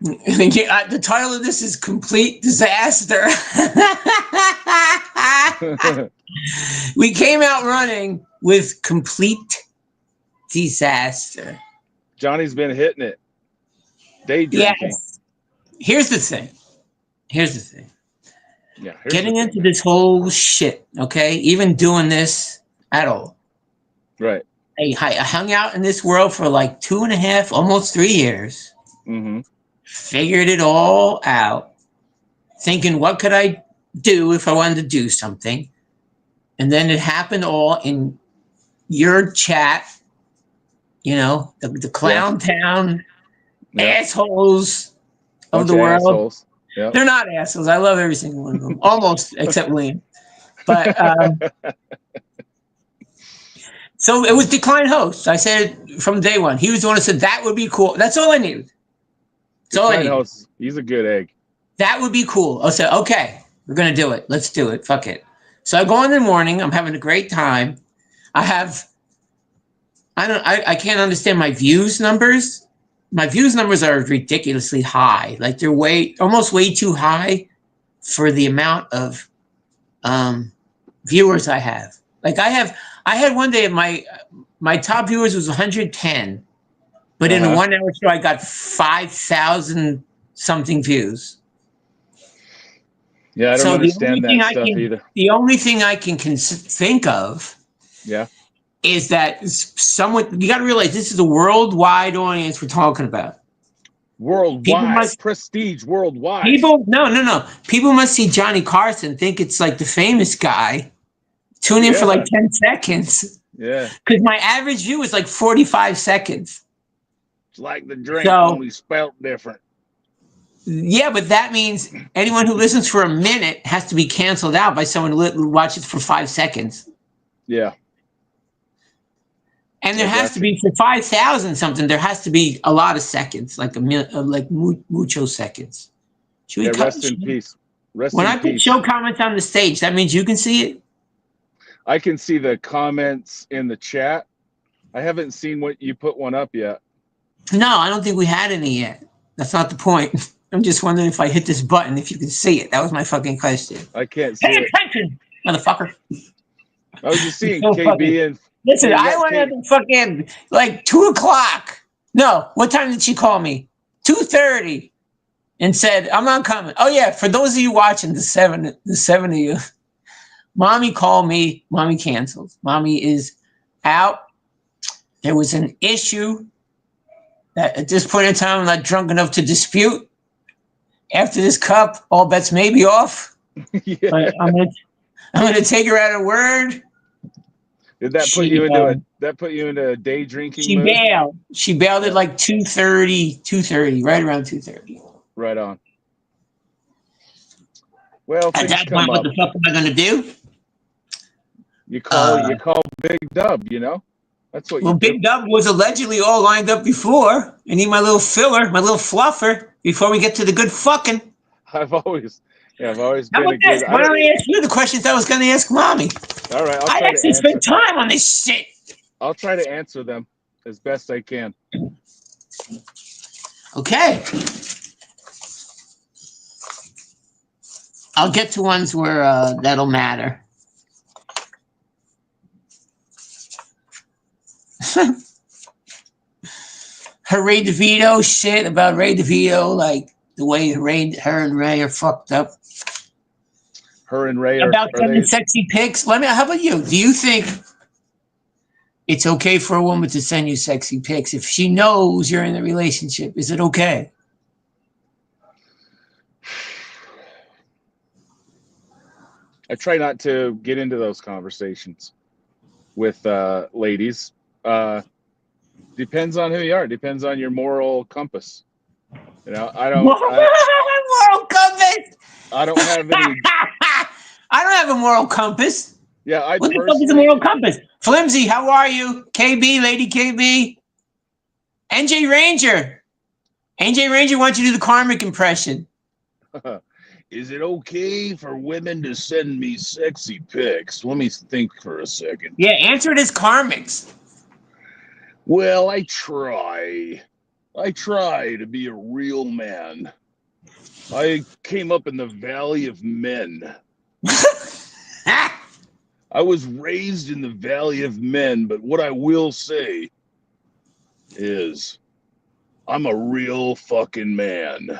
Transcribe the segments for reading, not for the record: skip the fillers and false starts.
The title of this is Complete Disaster. We came out running with complete disaster. Johnny's been hitting it. Day drinking. Yes. Here's the thing. Yeah. Getting into this whole shit, okay? Even doing this at all. Right. I hung out in this world for like 2.5, almost 3 years. Mm-hmm. Figured it all out. Thinking, what could I do if I wanted to do something? And then it happened all in your chat, the clown town assholes of the world. Assholes. Yep. They're not assholes. I love every single one of them, almost except William. But so it was decline host. I said from day one. He was the one who said that would be cool. That's all I needed. That's all I needed. Host, he's a good egg. That would be cool. I said, okay, we're gonna do it. Let's do it. Fuck it. So I go in the morning. I'm having a great time. I can't understand my views numbers. My views numbers are ridiculously high. Like they're almost way too high for the amount of viewers I have. Like I had one day my top viewers was 110, but in a 1 hour show I got 5,000 something views. Yeah, I don't understand that stuff either. The only thing I can think of, is that you got to realize this is a worldwide audience we're talking about. Worldwide, prestige worldwide. No. People must see Johnny Carson, think it's like the famous guy. Tune in for like 10 seconds. Yeah. Because my average view is like 45 seconds. It's like the drink, only spelt different. Yeah, but that means anyone who listens for a minute has to be canceled out by someone who watches for 5 seconds. Yeah. And there has to be, for 5,000 something, there has to be a lot of seconds, like mucho seconds. Rest in peace. When I put show comments on the stage, that means you can see it? I can see the comments in the chat. I haven't seen what you put one up yet. No, I don't think we had any yet. That's not the point. I'm just wondering if I hit this button, if you can see it. That was my fucking question. I can't see it. Pay attention, motherfucker. I was just seeing KB and... Listen, I went at the fucking, like, 2 o'clock. No, what time did she call me? 2:30. And said, I'm not coming. Oh, yeah, for those of you watching, the seven of you, Mommy called me. Mommy canceled. Mommy is out. There was an issue that at this point in time, I'm not drunk enough to dispute. After this cup, all bets may be off. But I'm gonna take her at her word. Did that put you into a day drinking mood? She bailed at like 2:30, right around 2:30. Right on. Well, at that point, what the fuck am I gonna do? You call Big Dub, That's what. Well, Big Dub was allegedly all lined up before. I need my little filler, my little fluffer, before we get to the good fucking. I've always been a good. Why don't I ask you the questions I was going to ask Mommy? All right, I actually spent time on this shit. I'll try to answer them as best I can. Okay. I'll get to ones where that'll matter. Her Ray DeVito shit about Ray DeVito, like the way her and Ray are fucked up. Her and Ray about sending sexy pics. How about you? Do you think it's okay for a woman to send you sexy pics if she knows you're in a relationship? Is it okay? I try not to get into those conversations with ladies. Depends on who you are. Depends on your moral compass. I don't. Moral compass. I don't have any. I don't have a moral compass. Yeah, what the fuck is a moral compass? Flimsy, how are you? KB, Lady KB. NJ Ranger. NJ Ranger wants you to do the karmic impression. Is it okay for women to send me sexy pics? Let me think for a second. Yeah, answer it as karmics. Well, I try. I try to be a real man. I came up in the Valley of Men. I was raised in the Valley of Men, but what I will say is I'm a real fucking man.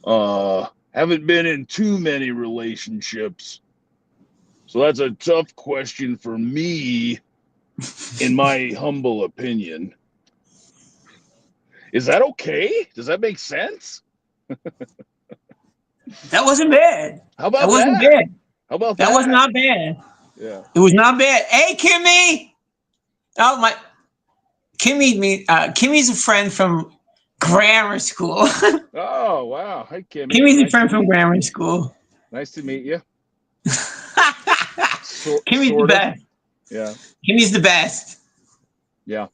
Haven't been in too many relationships. So that's a tough question for me, in my humble opinion. Is that okay? Does that make sense? That wasn't bad. How about That wasn't that? bad. How about That that? was not bad. Yeah. It was not bad. Hey, Kimmy. Oh my. Kimmy's a friend from grammar school. Oh, wow. Hi, Kimmy. Kimmy's a Nice friend to from meet- grammar school. Nice to meet you. Kimmy's Sort the of. best. Yeah. Kimmy's the best. Yeah.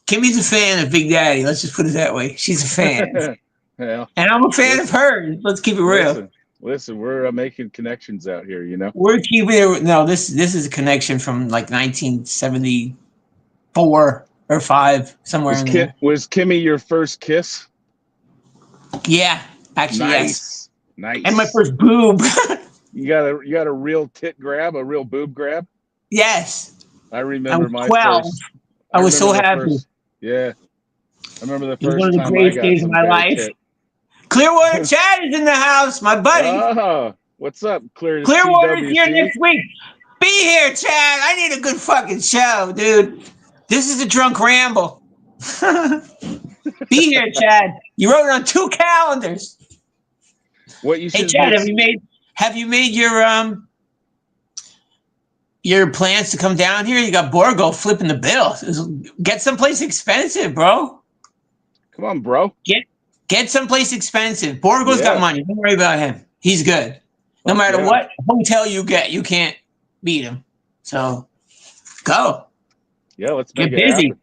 Kimmy's a fan of Big Daddy. Let's just put it that way. She's a fan. Yeah. And I'm a fan of hers. Let's keep it real. Listen, we're making connections out here, you know? We're keeping it. No, this is a connection from like 1974 or 5, somewhere in there. Was Kimmy your first kiss? Yeah, actually, yes. Nice. And my first boob. You got a real tit grab, a real boob grab? Yes. I remember I was 12. I was so happy. Yeah. I remember the It was first one of the time I greatest got days of some my bare life. tit. Clearwater Chad is in the house, my buddy. Oh, what's up, Clearwater's here TWC? next week. Be here, Chad. I need a good fucking show, dude. This is a drunk ramble. Be here, Chad. You wrote it on 2 calendars. What you Hey, should Chad, do- have you made your plans to come down here? You got Borgo flipping the bill. Get someplace expensive, bro. Come on, bro. Get someplace expensive. Borgo's got money. Don't worry about him. He's good. No matter what hotel you get, you can't beat him. So go. Yeah, let's Get make it busy. happen.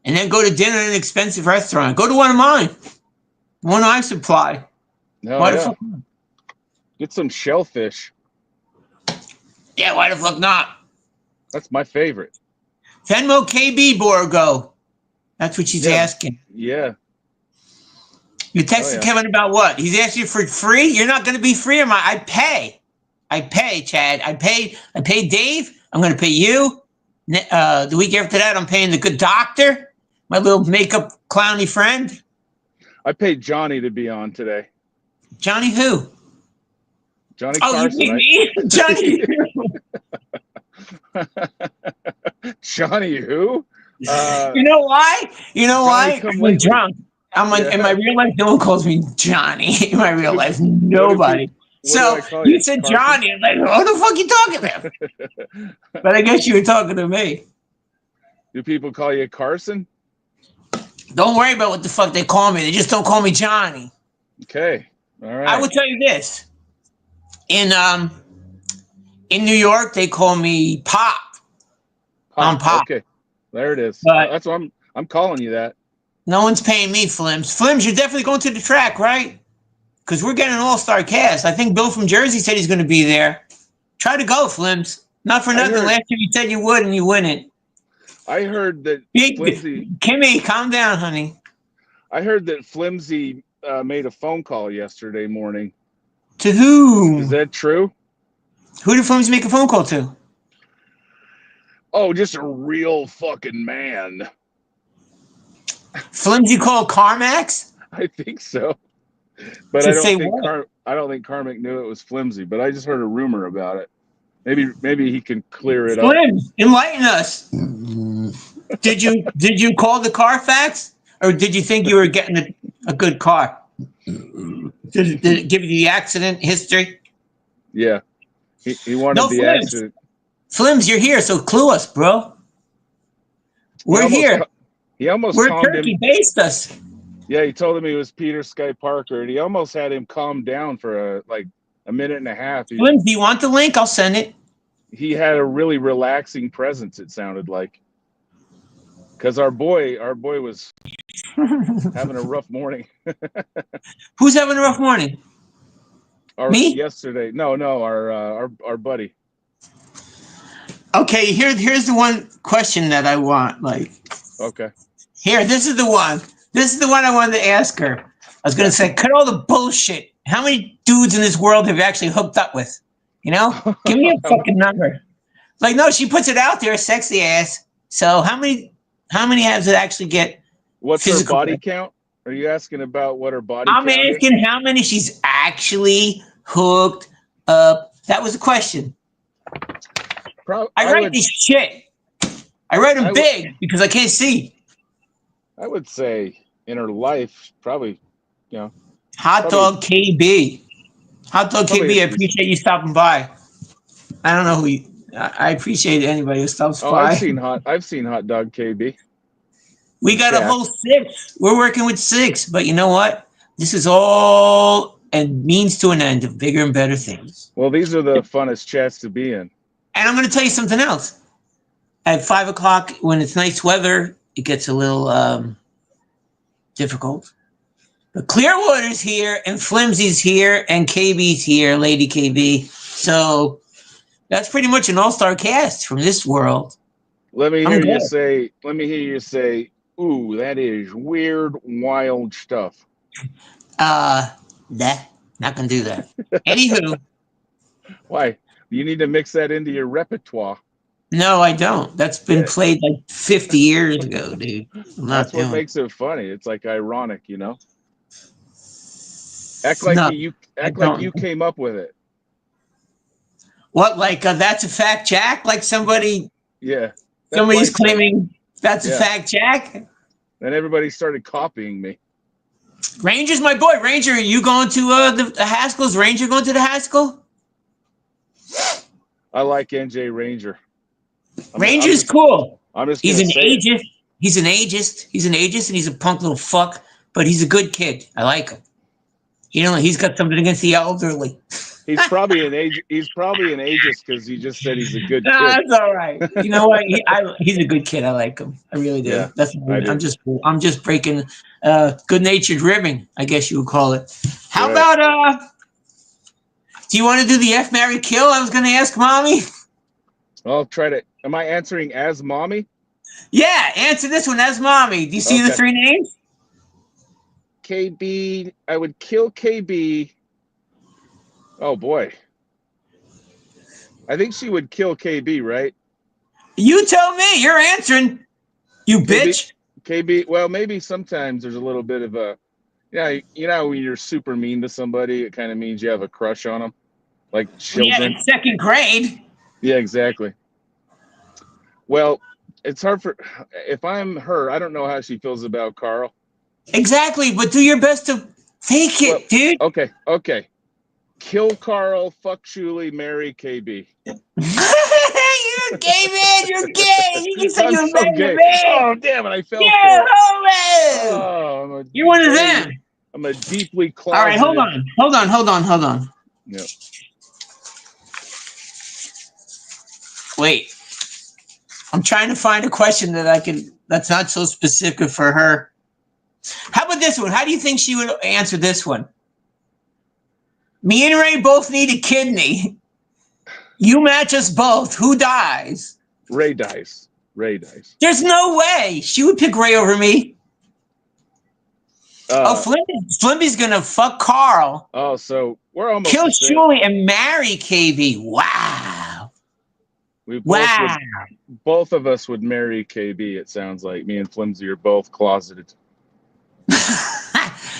And then go to dinner at an expensive restaurant. Go to one of mine. One I supply. No, Why the yeah. fuck not? Get some shellfish. Yeah, why the fuck not? That's my favorite. Venmo KB Borgo. That's what she's asking. Yeah. You texted Kevin about what? He's asking you for free? You're not going to be free, am I? I pay, Chad. I pay Dave. I'm going to pay you. The week after that, I'm paying the good doctor, my little makeup clowny friend. I paid Johnny to be on today. Johnny who? Johnny Oh, Carson. you mean me? Johnny who? Johnny who? You know why? You know why? Come I'm lately. drunk. In my real life, no one calls me Johnny. In my real life, nobody. So you said Carson? Johnny. I'm like, what the fuck you talking about? But I guess you were talking to me. Do people call you Carson? Don't worry about what the fuck they call me. They just don't call me Johnny. Okay. All right. I will tell you this. In New York, they call me Pop. I'm Pop. Okay. There it is. But- That's what I'm calling you that. No one's paying me, Flims. Flims, you're definitely going to the track, right? Because we're getting an all-star cast. I think Bill from Jersey said he's going to be there. Try to go, Flims. Not for nothing. Last year you said you would and you wouldn't. I heard that Flimsy. Kimmy, calm down, honey. I heard that Flimsy made a phone call yesterday morning. To who? Is that true? Who did Flimsy make a phone call to? Oh, just a real fucking man. Flimsy called Carmax? I think so. But To I don't say think what? I don't think Carmack knew it was Flimsy, but I just heard a rumor about it. Maybe he can clear it up. Flims, enlighten us. Did you call the Carfax? Or did you think you were getting a good car? Did it give you the accident history? Yeah. He wanted No, the Flims. accident. Flims, you're here, so clue us, bro. We're here. He almost We're calmed Turkey. him. Based us. Yeah, he told him he was Peter Sky Parker, and he almost had him calm down for a minute and a half. Flims, do you want the link? I'll send it. He had a really relaxing presence, it sounded like. Because our boy was having a rough morning. Who's having a rough morning? Me? Yesterday. No, our buddy. Okay, here's the one question that I want. Like, Okay. here, this is the one. This is the one I wanted to ask her. I was going to say, cut all the bullshit. How many dudes in this world have you actually hooked up with? You know? Give me a fucking number. Like, no, she puts it out there, sexy ass. So how many has it actually get? What's her physical body work? count? Are you asking about what her body I'm count is? asking how many she's actually hooked up. That was the question. I write this shit. I write them big because I can't see. I would say in her life, probably, you know. Hot Dog KB. Hot Dog KB, I at least- appreciate you stopping by. I don't know who you... I appreciate anybody who stops Oh, by. I've seen Hot Dog KB. We got a Jack. whole 6. We're working with 6, but you know what? This is all and means to an end of bigger and better things. Well, these are the funnest chats to be in. And I'm going to tell you something else. At 5 o'clock, when it's nice weather, it gets a little difficult. But Clearwater's here, and Flimsy's here, and KB's here, Lady KB. So that's pretty much an all-star cast from this world. Let me hear you say, ooh, that is weird, wild stuff. Not gonna do that. Anywho. Why? You need to mix that into your repertoire. No, I don't. That's been played like 50 years ago, dude. That's what makes it funny. It's like ironic, you know? Act like you came up with it. What, like that's a fact, Jack? Like somebody... Yeah. Somebody's claiming that's a fact, Jack? And everybody started copying me. Ranger's my boy. Ranger, are you going to the Haskell's? Ranger going to the Haskell? I like NJ Ranger. Ranger's cool. He's an ageist. He's an ageist, and he's a punk little fuck, but he's a good kid. I like him. You know, he's got something against the elderly. He's probably an ageist because he just said he's a good kid. That's all right. You know what? He's a good kid. I like him. I really do. Yeah, I'm just breaking good-natured ribbing, I guess you would call it. How about do you want to do the F, Marry, Kill? I was going to ask Mommy. I'll try to. Am I answering as Mommy? Yeah, answer this one as Mommy. Do you see the 3 names? KB. I would kill KB. Oh boy. I think she would kill KB, right? You tell me. You're answering. You bitch. KB. Well, maybe sometimes there's a little bit of a. Yeah, you know when you're super mean to somebody, it kind of means you have a crush on them, like children. Yeah, in 2nd grade. Yeah, exactly. Well, it's hard for. If I'm her, I don't know how she feels about Carl. Exactly, but do your best to fake it, dude. Okay. Kill Carl, fuck Shuli, marry KB. You're gay, man. You're gay. You can say you're so gay. Oh, damn it. I fell for it. Oh, you're one of them. I'm a deeply closeted. All right, hold on. Yeah. Wait. I'm trying to find a question that's not so specific for her. How about this one? How do you think she would answer this one? Me and Ray both need a kidney. You match us both. Who dies? Ray dies. There's no way. She would pick Ray over me. Flimby's going to fuck Carl. Oh, so we're almost... Kill Shuli and marry KB. Wow. Both of us would marry KB, it sounds like. Me and Flimsy are both closeted.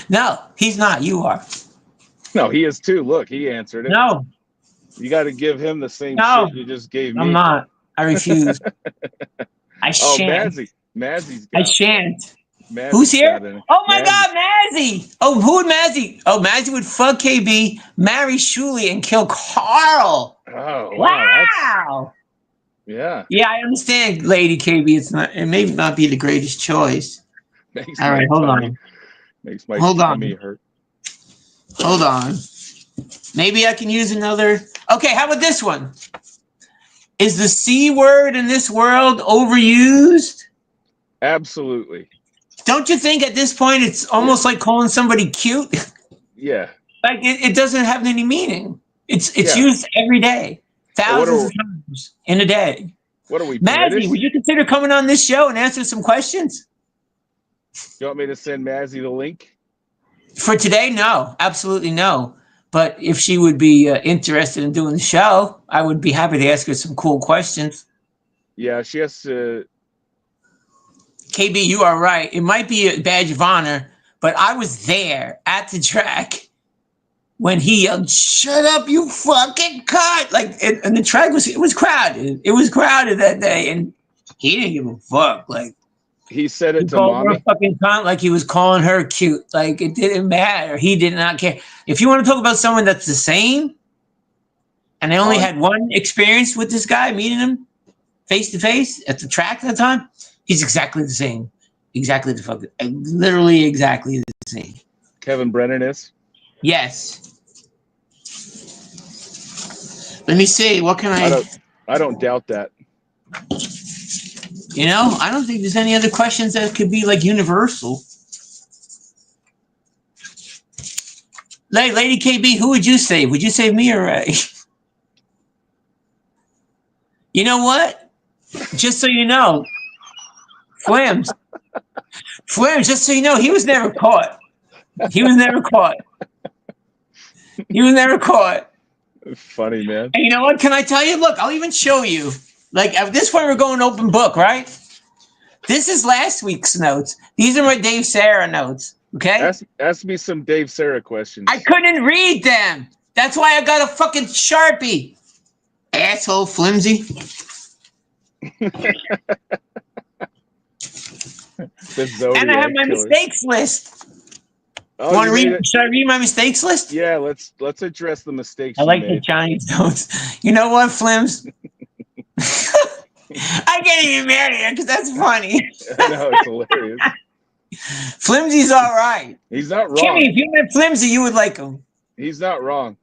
No, he's not. You are. No, he is too. Look, he answered it. No. You got to give him the same shit you just gave me. I'm not. I refuse. I shan't. Mazzy's I shan't. Mazzy's who's here? Oh my God, Mazzy! Oh, who would Mazzy? Oh, Mazzy would fuck KB, marry Shuli, and kill Carl. Oh, wow! Yeah. Yeah, I understand, Lady KB. It may not be the greatest choice. All right, hold on. Makes my tummy hurt. Hold on. Maybe I can use another. Okay, how about this one? Is the C word in this world overused? Absolutely. Don't you think at this point it's almost like calling somebody cute? Yeah. Like it doesn't have any meaning. It's used every day, thousands of times in a day. What are we? Mazzy, would you consider coming on this show and answer some questions? You want me to send Mazzy the link? For today, no, absolutely no. But if she would be interested in doing the show, I would be happy to ask her some cool questions. Yeah, she has to. KB, you are right. It might be a badge of honor, but I was there at the track when he yelled, "Shut up, you fucking cunt!" Like, and the track was crowded. It was crowded that day, and he didn't give a fuck. Like, He said he it to called her a mommy. fucking cunt like he was calling her cute. Like, it didn't matter. He did not care. If you want to talk about someone that's the same, and I only had one experience with this guy, meeting him face to face at the track at the time, he's exactly the same. Exactly the fucking, literally exactly the same. Kevin Brennan is. Yes. Let me see. What can I don't doubt that. You know, I don't think there's any other questions that could be like universal. Lady KB, who would you save? Would you save me or Ray? You know what? Just so you know, Flims, just so you know, he was never caught. He was never caught. He was never caught. Funny, man. And you know what? Can I tell you? Look, I'll even show you. Like, at this point, we're going open book, right? This is last week's notes. These are my Dave Sarah notes, okay? Ask me some Dave Sarah questions. I couldn't read them. That's why I got a fucking Sharpie. Asshole flimsy. And I have my mistakes list. Oh, Want to read? Should I read my mistakes list? Yeah, let's address the mistakes. I like the Chinese notes. You know what, Flims? I can't even marry her because that's funny. I know, it's hilarious. Flimsy's all right. He's not wrong. Kimmy, if you met Flimsy, you would like him. He's not wrong.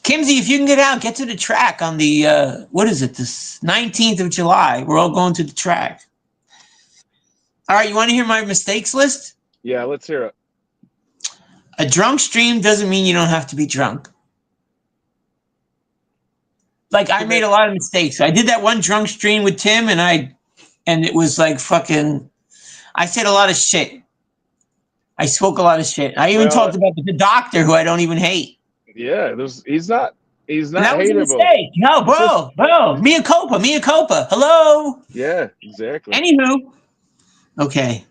Kimsey, if you can get to the track on the, what is it, this 19th of July. We're all going to the track. All right, you want to hear my mistakes list? Yeah, let's hear it. A drunk stream doesn't mean you don't have to be drunk. Like, I made a lot of mistakes. I did that one drunk stream with Tim, and it was like fucking, I said a lot of shit. I spoke a lot of shit. I even talked about the doctor who I don't even hate. Yeah, he's not that was hateable. A mistake. No, bro. Mea culpa. Hello. Yeah, exactly. Anywho. Okay.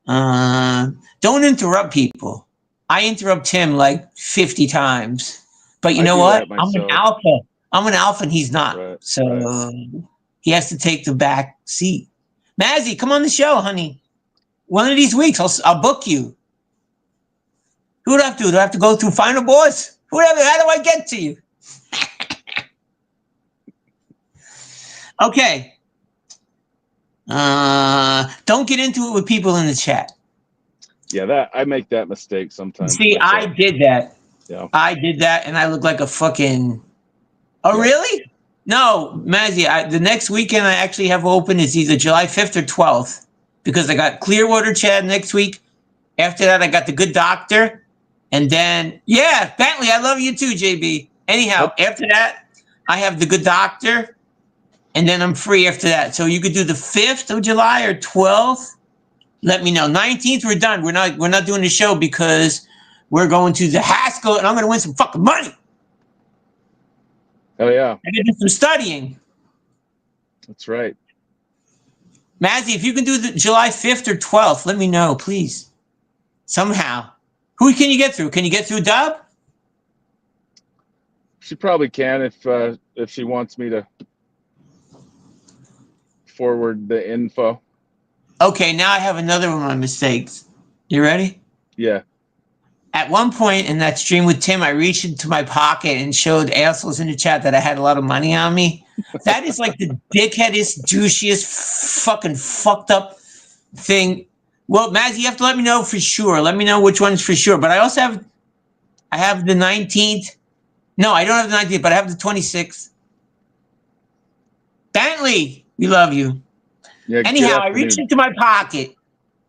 Don't interrupt people. I interrupt him like 50 times. But you know what? I'm an alpha. I'm an alpha and he's not. Right, so he has to take the back seat. Mazzy, come on the show, honey. One of these weeks, I'll book you. Who would I have to do? Do I have to go through Final Boss? How do I get to you? Okay. Don't get into it with people in the chat. Yeah, I make that mistake sometimes. See, myself. I did that. Yeah. I did that, and I look like a fucking... Oh, yeah. Really? No, Mazzy, the next weekend I actually have open is either July 5th or 12th, because I got Clearwater Chad next week. After that, I got The Good Doctor. And then, yeah, Bentley, I love you too, JB. Anyhow, after that, I have The Good Doctor, and then I'm free after that. So you could do the 5th of July or 12th. Let me know. 19th, we're done. We're not doing the show because we're going to the Haskell, and I'm going to win some fucking money. Oh, yeah. I got to do some studying. That's right. Mazzy, if you can do the July 5th or 12th, let me know, please. Somehow. Who can you get through? Can you get through Dub? She probably can if she wants me to forward the info. Okay, now I have another one of my mistakes. You ready? Yeah. At one point in that stream with Tim, I reached into my pocket and showed assholes in the chat that I had a lot of money on me. That is like the dickheadest, douchiest, fucking fucked up thing. Well, Mazzy, you have to let me know for sure. Let me know which one's for sure. But I also have the 19th. No, I don't have the 19th, but I have the 26th. Bentley, we love you. Yeah, anyhow, I reached into my pocket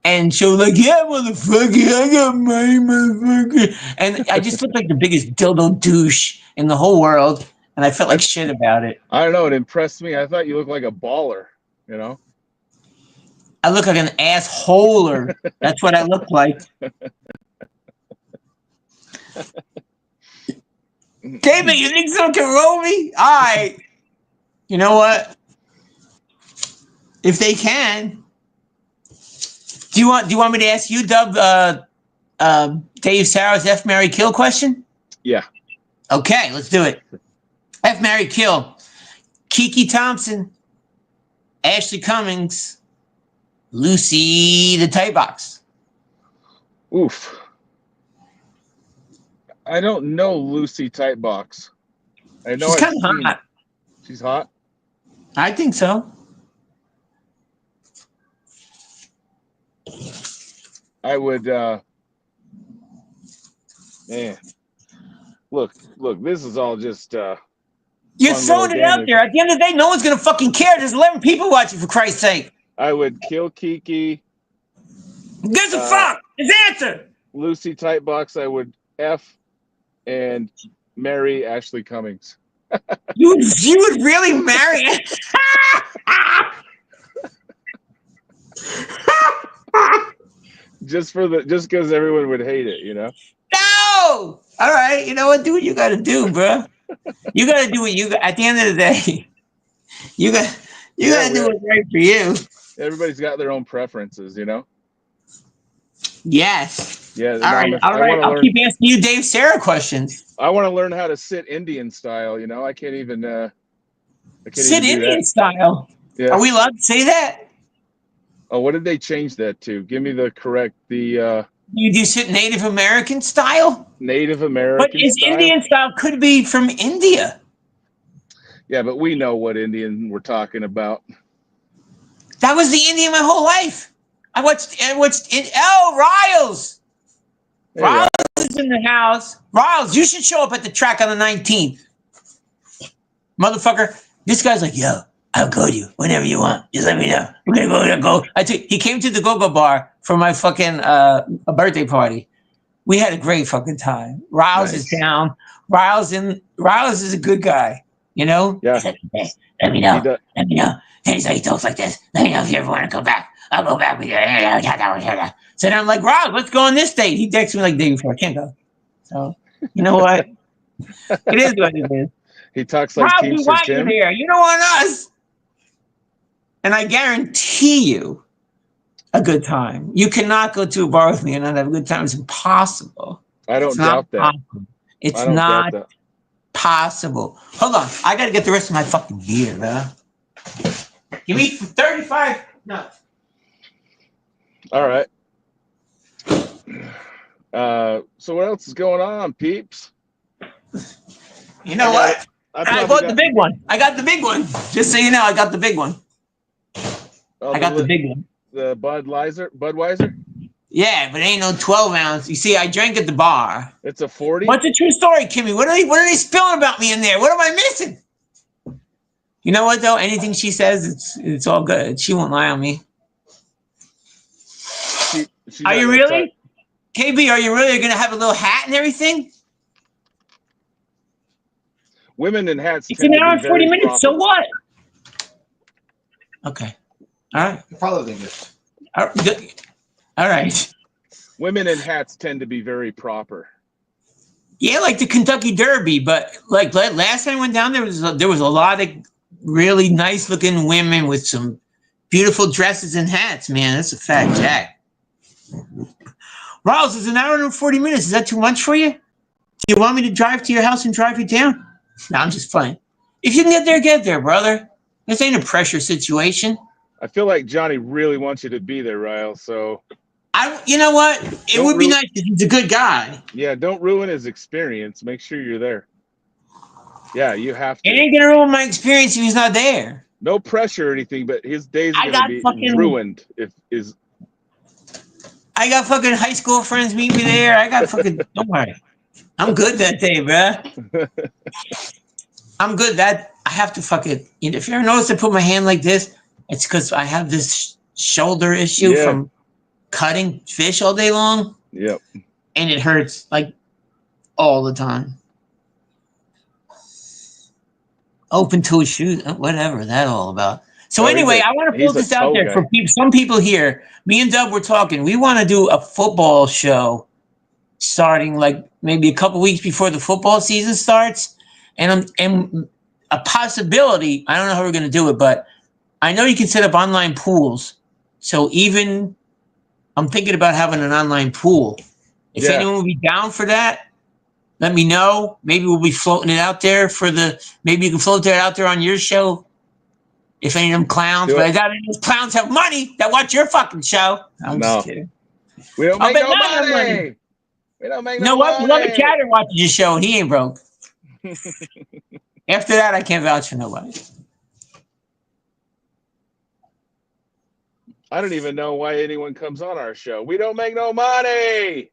and showed like, yeah, motherfucker, I got money, motherfucker. And I just looked like the biggest dildo douche in the whole world. And I felt like shit about it. I don't know. It impressed me. I thought you looked like a baller, you know? I look like an assholer. That's what I look like. David, you think someone can roll me? All right. You know what? If they can. Do you want me to ask you, Dub, Dave Sarah's F, Marry, Kill question? Yeah. Okay, let's do it. F, Marry, Kill. Kiki Thompson, Ashley Cummings, Lucy the Tight Box. Oof. I don't know Lucy Tightbox. I know She's I've kind of seen. hot. She's hot. I think so. I would. Man, look. This is all just. You're fun throwing little it out games. there. At the end of the day, no one's gonna fucking care. There's 11 people watching, for Christ's sake. I would kill Kiki. Gives a fuck. His answer. Lucy Tightbox. I would F and marry Ashley Cummings. You would really marry it? just because everyone would hate it, you know. No. All right. You know what? Do what you got to do, bro. You got to do what you got. At the end of the day, you got to do what's right for you. Everybody's got their own preferences, you know. Yes. Yeah. All right. I'll keep asking you Dave Sarah questions. I want to learn how to sit Indian style. You know, I can't even. Sit Indian style. Yeah. Are we allowed to say that? Oh, what did they change that to? Give me the correct. You do sit Native American style? Native American. But is Indian style could be from India. Yeah, but we know what Indian we're talking about. That was the Indian my whole life. I watched Riles. Riles is in the house. Riles, you should show up at the track on the 19th. Motherfucker, this guy's like, yo, I'll go to you whenever you want. Just let me know. We're gonna go. He came to the go-go bar for my fucking a birthday party. We had a great fucking time. Riles is down. Riles is a good guy. You know? Yeah. Like, hey, let me know. Let me know. And he's like, he talks like this. Let me know if you ever want to go back. I'll go back with you. So then I'm like, Riles, let's go on this date. He texts me like the day before. I can't go. So, you know what? It is what it is. He talks like Riles, we want you there. You don't want us. And I guarantee you a good time. You cannot go to a bar with me and not have a good time. It's impossible. I don't doubt that. It's not possible. Hold on. I got to get the rest of my fucking beer, man. Give me 35 nuts. All right. So what else is going on, peeps? You know what? I bought the big one. I got the big one. Just so you know, I got the big one. I got the big one. The Budweiser? Yeah, but it ain't no 12 ounce. You see, I drank at the bar. It's a 40? What's a true story, Kimmy? What are they spilling about me in there? What am I missing? You know what, though? Anything she says, it's all good. She won't lie on me. Are you really? KB, are you really going to have a little hat and everything? Women in hats. It's an hour and 40 minutes, proper. So what? Okay. All right. Probably good. All right. Women in hats tend to be very proper. Yeah, like the Kentucky Derby, but like last time I went down there was a lot of really nice looking women with some beautiful dresses and hats. Man, that's a fat jack. Riles, it's an hour and 40 minutes. Is that too much for you? Do you want me to drive to your house and drive you down? No, I'm just playing. If you can get there, brother. This ain't a pressure situation. I feel like Johnny really wants you to be there, Riles. So, you know what? It would be nice because he's a good guy. Yeah, don't ruin his experience. Make sure you're there. Yeah, you have to. It ain't gonna ruin my experience if he's not there. No pressure or anything, but his days are gonna be ruined I got fucking high school friends meet me there. I got fucking don't worry. I'm good that day, bro. I'm good that I have to fucking. If you ever notice I put my hand like this, it's because I have this shoulder issue from cutting fish all day long. Yep. And it hurts like all the time. Open toe shoes, whatever that all about. So Oh, anyway, I want to he's put a this out toe there guy. for some people here. Me and Dub were talking. We want to do a football show starting like maybe a couple weeks before the football season starts, and a possibility. I don't know how we're going to do it, but I know you can set up online pools. So even I'm thinking about having an online pool. If Yeah. anyone will be down for that, let me know. Maybe we'll be floating it out there maybe you can float that out there on your show. If any of them clowns, Do but it. I doubt any of those clowns have money that watch your fucking show. I'm No. just kidding. We don't I'll make bet no none of them money. We don't make You know no what? Beloved money. Chatter watches your show and he ain't broke. After that, I can't vouch for nobody. I don't even know why anyone comes on our show. We don't make no money.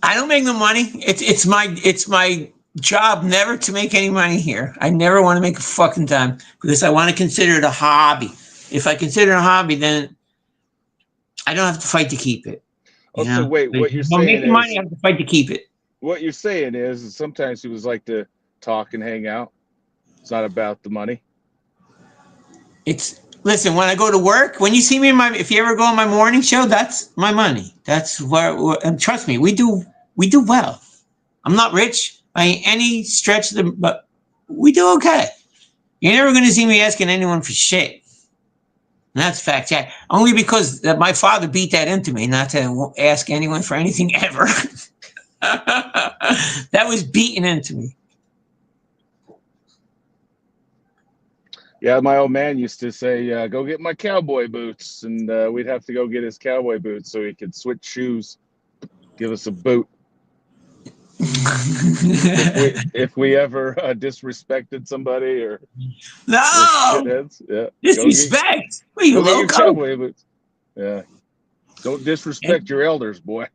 I don't make no money. It's my job never to make any money here. I never want to make a fucking dime because I want to consider it a hobby. If I consider it a hobby, then I don't have to fight to keep it. Oh, so wait, what you're I'm saying making is money. I have to fight to keep it. what you're saying is sometimes people just like to talk and hang out. It's not about the money. Listen, when I go to work, when you see me if you ever go on my morning show, that's my money. That's and trust me, we do well. I'm not rich by any stretch of the, but we do okay. You're never going to see me asking anyone for shit. And that's fact. Yeah, only because my father beat that into me, not to ask anyone for anything ever. That was beaten into me. Yeah, my old man used to say, "Go get my cowboy boots," and we'd have to go get his cowboy boots so he could switch shoes, give us a boot. if we ever disrespected somebody or shitheads, yeah, disrespect. What are you, go get your loco? cowboy boots. Yeah, don't disrespect your elders, boy.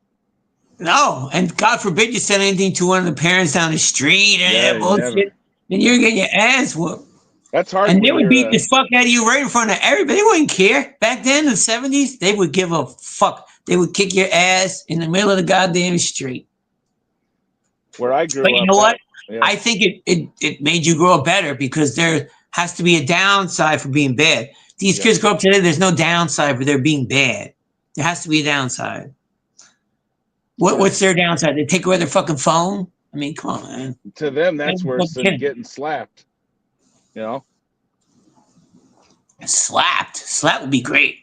No, and God forbid you said anything to one of the parents down the street and that bullshit. Never. Then you're getting your ass whooped. That's hard. And when they would you're, beat the fuck out of you right in front of everybody. They wouldn't care. Back then in the 70s, they would give a fuck. They would kick your ass in the middle of the goddamn street. Where I grew up. But you know what? Yeah. I think it made you grow up better because there has to be a downside for being bad. These kids grow up today, there's no downside for their being bad. There has to be a downside. What's their downside? They take away their fucking phone? I mean, come on, man. To them, that's worse than getting slapped. You know? Slapped would be great.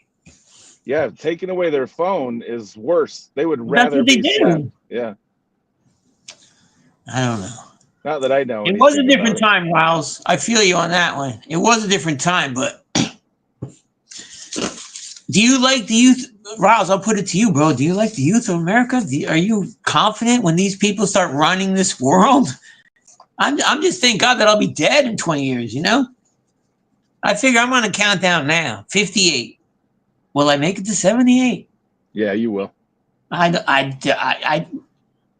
Yeah, taking away their phone is worse. They would rather be slapped. Yeah. I don't know. Not that I know. It was a different time, Riles. I feel you on that one. It was a different time, but do you like the youth? Riles, I'll put it to you, bro. Do you like the youth of America? Are you confident when these people start running this world? I'm just thank God that I'll be dead in 20 years, you know? I figure I'm on a countdown now. 58. Will I make it to 78? Yeah, you will. My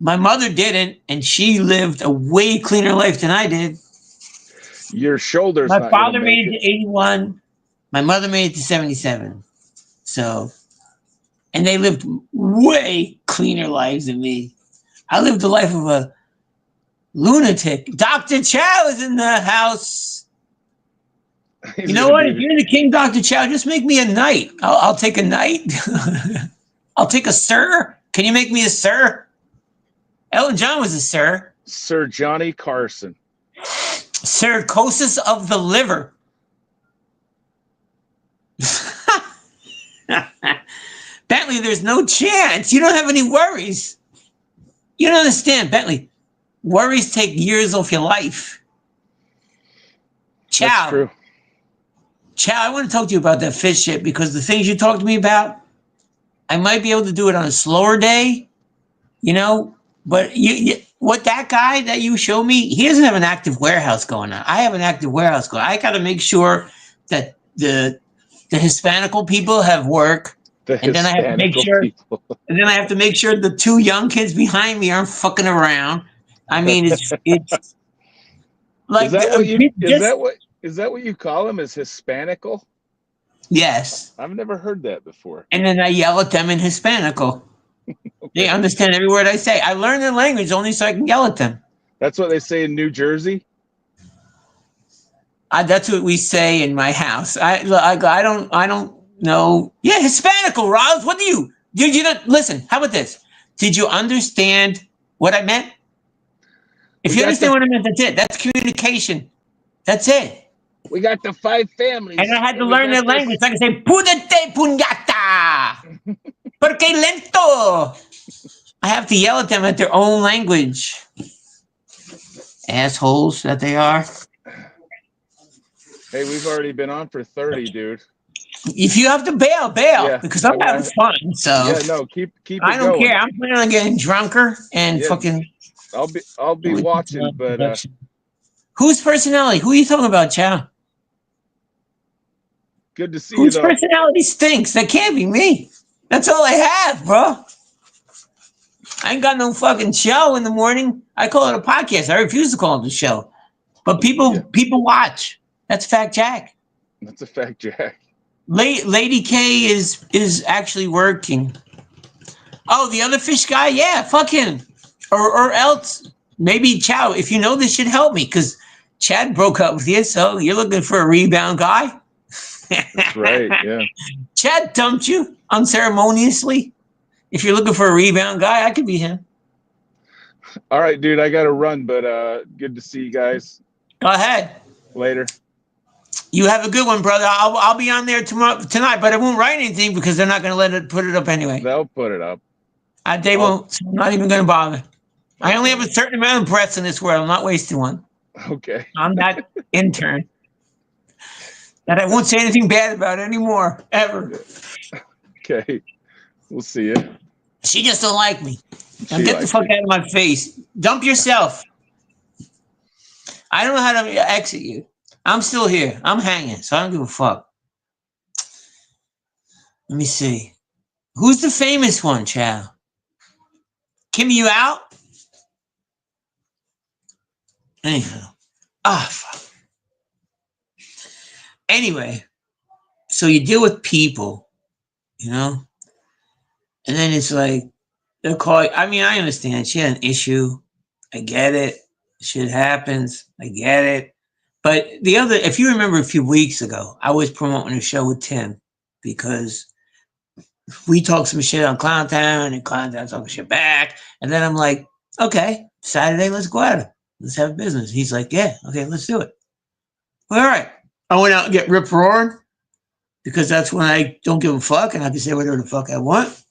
mother didn't, and she lived a way cleaner life than I did. Your shoulders. My father made it to 81. My mother made it to 77. So, and they lived way cleaner lives than me. I lived the life of a lunatic. Dr. Chow is in the house. You know what? If you're the king, Dr. Chow, just make me a knight. I'll take a knight. I'll take a sir. Can you make me a sir? Elton John was a sir. Sir Johnny Carson. Cirrhosis of the liver. Bentley, there's no chance. You don't have any worries. You don't understand, Bentley. Worries take years off your life. Chow. That's true. Chow, I want to talk to you about that fish shit because the things you talked to me about, I might be able to do it on a slower day, you know, but what that guy that you showed me, he doesn't have an active warehouse going on. I have an active warehouse going on. I got to make sure that the Hispanical people have work. And then I have to make sure, and then I have to make sure the two young kids behind me aren't fucking around. I mean, it's like, is that what you call them? Is Hispanical? Yes. I've never heard that before. And then I yell at them in Hispanical. Okay. They understand every word I say. I learn their language only so I can yell at them. That's what they say in New Jersey? That's what we say in my house. I don't know. Yeah, Hispanical, Roz. What do you? Did you not listen? How about this? Did you understand what I meant? If We you got understand the what I meant, that's it. That's communication. That's it. 5 And families, I had to and we learn got their language. this. So I can say, "Pudete puñata, porque lento." I have to yell at them at their own language. Assholes that they are. Hey, we've already been on for 30, dude. If you have to bail, bail, Yeah, because I'm having fun. So yeah. No, keep I it don't care. going. I'm planning on getting drunker and Yeah, fucking. I'll be watching, but Whose personality? Who are you talking about, Chow? good to see you Whose though. personality stinks? That can't be me. That's all I have, bro. I ain't got no fucking show in the morning. I call it a podcast. I refuse to call it a show. But Yeah, people watch. That's Fact Jack. that's a fact, Jack. Lady K is actually working. Oh, the other fish guy? Yeah, fuck him. Or else maybe Chow, if you know this should help me, because Chad broke up with you, so you're looking for a rebound guy. That's right. Yeah. Chad dumped you unceremoniously. If you're looking for a rebound guy, I could be him. All right, dude. I got to run, but good to see you guys. Go ahead. Later. You have a good one, brother. I'll be on there tonight, but I won't write anything because they're not going to let it put it up anyway. They'll put it up. They won't. So I'm not even going to bother. I only have a certain amount of breaths in this world. I'm not wasting one. Okay. I'm that intern that I won't say anything bad about anymore, ever. Okay. We'll see you. She just don't like me. Now get the fuck out of my face. Dump yourself. I don't know how to exit you. I'm still here. I'm hanging, so I don't give a fuck. Let me see. Who's the famous one, Chow? Kim, you out? Anyhow. Fuck. Anyway, so you deal with people, you know? And then it's like, they'll call you. I mean, I understand. She had an issue. I get it. Shit happens. I get it. But if you remember a few weeks ago, I was promoting a show with Tim because we talked some shit on Clown Town and Clown Town talking shit back. And then I'm like, okay, Saturday, let's go at it. Let's have business. He's like, yeah, okay, let's do it. Well, all right. I went out and get rip roaring because that's when I don't give a fuck and I can say whatever the fuck I want.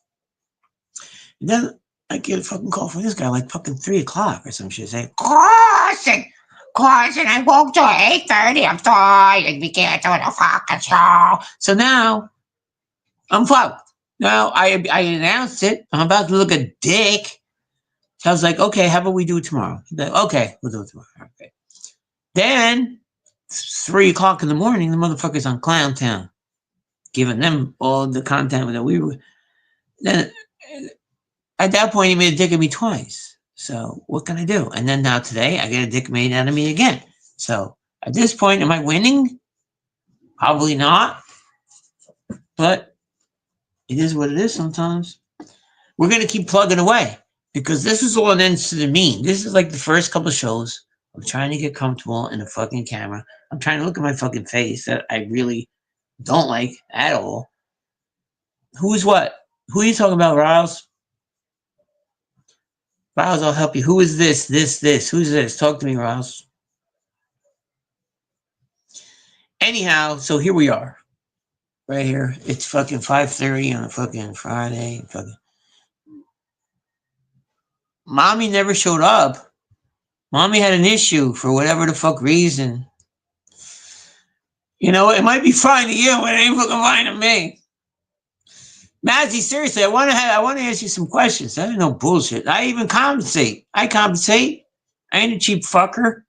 And then I get a fucking call from this guy like fucking 3 o'clock or some shit saying, Carson, I woke till 8:30. I'm tired. We can't do the fucking show. So now I'm fucked. Now I announced it. I'm about to look a dick. So I was like, okay, how about we do it tomorrow? Like, okay, we'll do it tomorrow. Okay. Then 3 o'clock in the morning, the motherfucker's on Clown Town, giving them all the content that we were. Then at that point, he made a dick of me twice. So what can I do? And then now today, I get a dick made out of me again. So at this point, am I winning? Probably not. But it is what it is sometimes. We're going to keep plugging away because this is all an end to the mean. This is like the first couple of shows. I'm trying to get comfortable in a fucking camera. I'm trying to look at my fucking face that I really don't like at all. Who's what? Who are you talking about, Riles? Riles, I'll help you. Who is this? Who's this? Talk to me, Riles. Anyhow, so here we are. Right here. It's fucking 5:30 on a fucking Friday. Fucking. Mommy never showed up. Mommy had an issue for whatever the fuck reason. You know, it might be fine to you, but it ain't fucking fine to me. Mazzy, seriously, I want to ask you some questions. I ain't no bullshit. I even compensate. I compensate. I ain't a cheap fucker.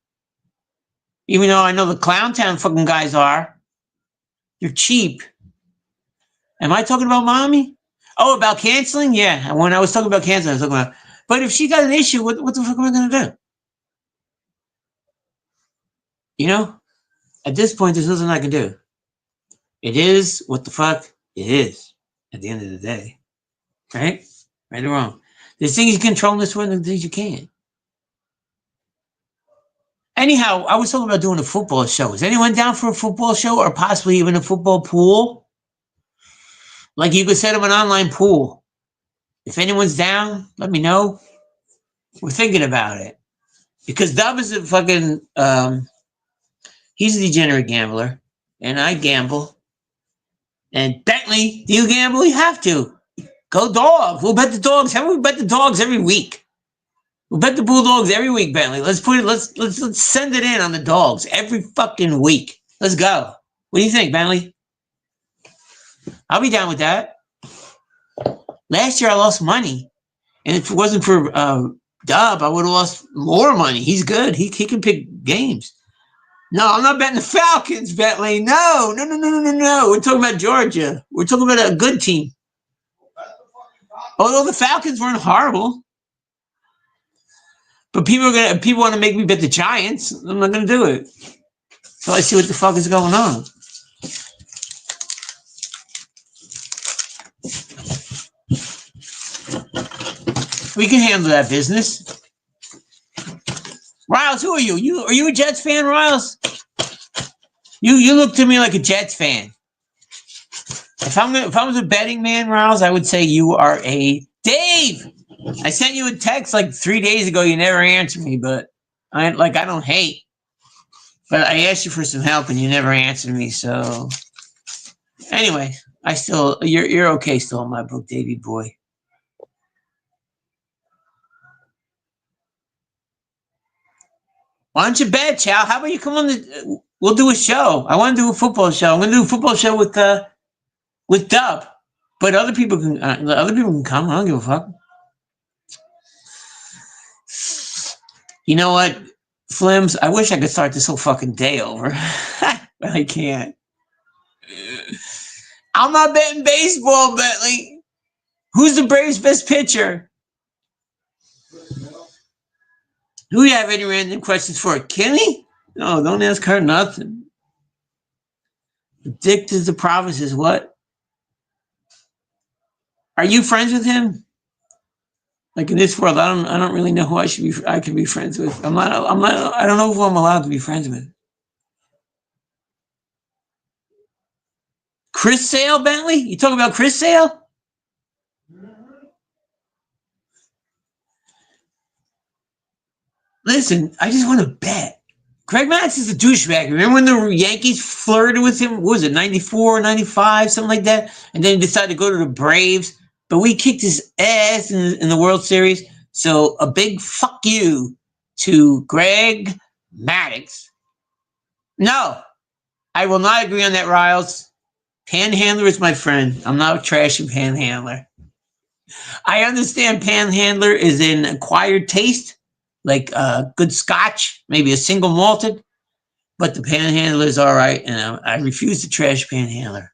Even though I know the Clown Town fucking guys are. You're cheap. Am I talking about mommy? Oh, about canceling? Yeah. When I was talking about canceling, I was talking about. But if she got an issue, what the fuck am I going to do? You know? At this point, there's nothing I can do. It is what the fuck it is at the end of the day. Right? Right or wrong. There's things you control in this world and things you can't. Anyhow, I was talking about doing a football show. Is anyone down for a football show or possibly even a football pool? Like you could set up an online pool. If anyone's down, let me know. We're thinking about it. Because Dub is a fucking, he's a degenerate gambler. And I gamble. And Bentley, do you gamble? You have to. Go Dogs. We'll bet the Dogs. How about we bet the Dogs every week? We'll bet the Bulldogs every week, Bentley. Let's put it. Let's send it in on the Dogs every fucking week. Let's go. What do you think, Bentley? I'll be down with that. Last year I lost money, and if it wasn't for Dub, I would have lost more money. He's good. He can pick games. No, I'm not betting the Falcons, Bentley. No. We're talking about Georgia. We're talking about a good team. Although the Falcons weren't horrible. But people want to make me bet the Giants. I'm not going to do it. So I see what the fuck is going on. We can handle that business. Riles, who are you? Are you a Jets fan, Riles? You look to me like a Jets fan. If I was a betting man, Riles, I would say you are a Dave. I sent you a text like 3 days ago. You never answered me, but I don't hate. But I asked you for some help and you never answered me. So anyway, you're okay still in my book, Davey boy. Why don't you bet, Chow? How about you come on we'll do a show. I want to do a football show. I'm going to do a football show with Dub, but other people can come. I don't give a fuck. You know what, Flims? I wish I could start this whole fucking day over, but I can't. I'm not betting baseball, Bentley. Who's the Braves' best pitcher? Do you have any random questions for Kenny? No, don't ask her nothing. Addicted to provinces, what? Are you friends with him? Like in this world, I don't really know who I can be friends with. I don't know who I'm allowed to be friends with. Chris Sale, Bentley? You talking about Chris Sale? Listen, I just want to bet. Craig Max is a douchebag. Remember when the Yankees flirted with him? What was it, 94, 95, something like that? And then he decided to go to the Braves. But we kicked his ass in the World Series. So a big fuck you to Greg Maddux. No, I will not agree on that, Riles. Panhandler is my friend. I'm not a trashy panhandler. I understand panhandler is an acquired taste, like good scotch, maybe a single malted. But the panhandler is all right, and I refuse to trash panhandler.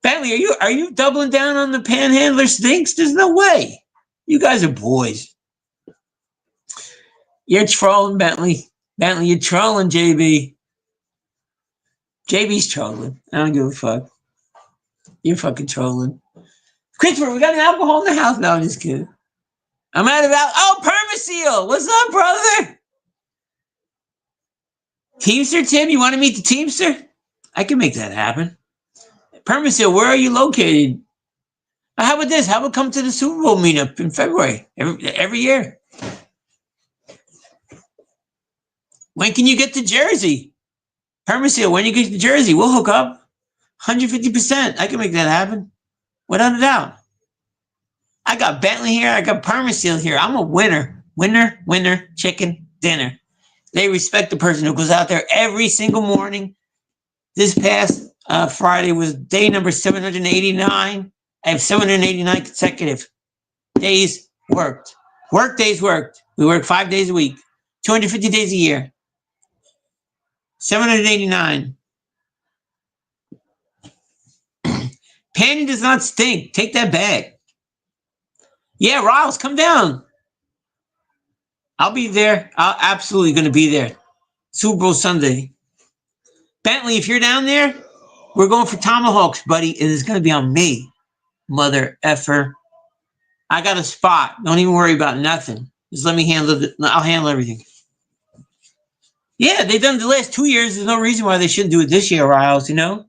Bentley, are you doubling down on the panhandler stinks? There's no way. You guys are boys. You're trolling, Bentley. Bentley, you're trolling, JB. JB's trolling. I don't give a fuck. You're fucking trolling. Christopher, we got an alcohol in the house. No, I'm just kidding. I'm out of Permaseal. What's up, brother? Teamster Tim, you want to meet the Teamster? I can make that happen. Permaseal, where are you located? How about this? How about come to the Super Bowl meetup in February every year? When can you get to Jersey? Permaseal, when you get to Jersey, we'll hook up. 150%. I can make that happen. Without a doubt. I got Bentley here. I got Permaseal here. I'm a winner. Winner, chicken dinner. They respect the person who goes out there every single morning. This past Friday was day number 789. I have 789 consecutive days worked. Work days worked. We work 5 days a week, 250 days a year. 789. Panty does not stink. Take that back. Yeah, Riles, come down. I'll be there. I'm absolutely going to be there. Super Bowl Sunday. Bentley, if you're down there, we're going for tomahawks, buddy. It is going to be on me, mother effer. I got a spot. Don't even worry about nothing. Just let me handle it. I'll handle everything. Yeah, they've done it the last 2 years. There's no reason why they shouldn't do it this year, Riles, you know?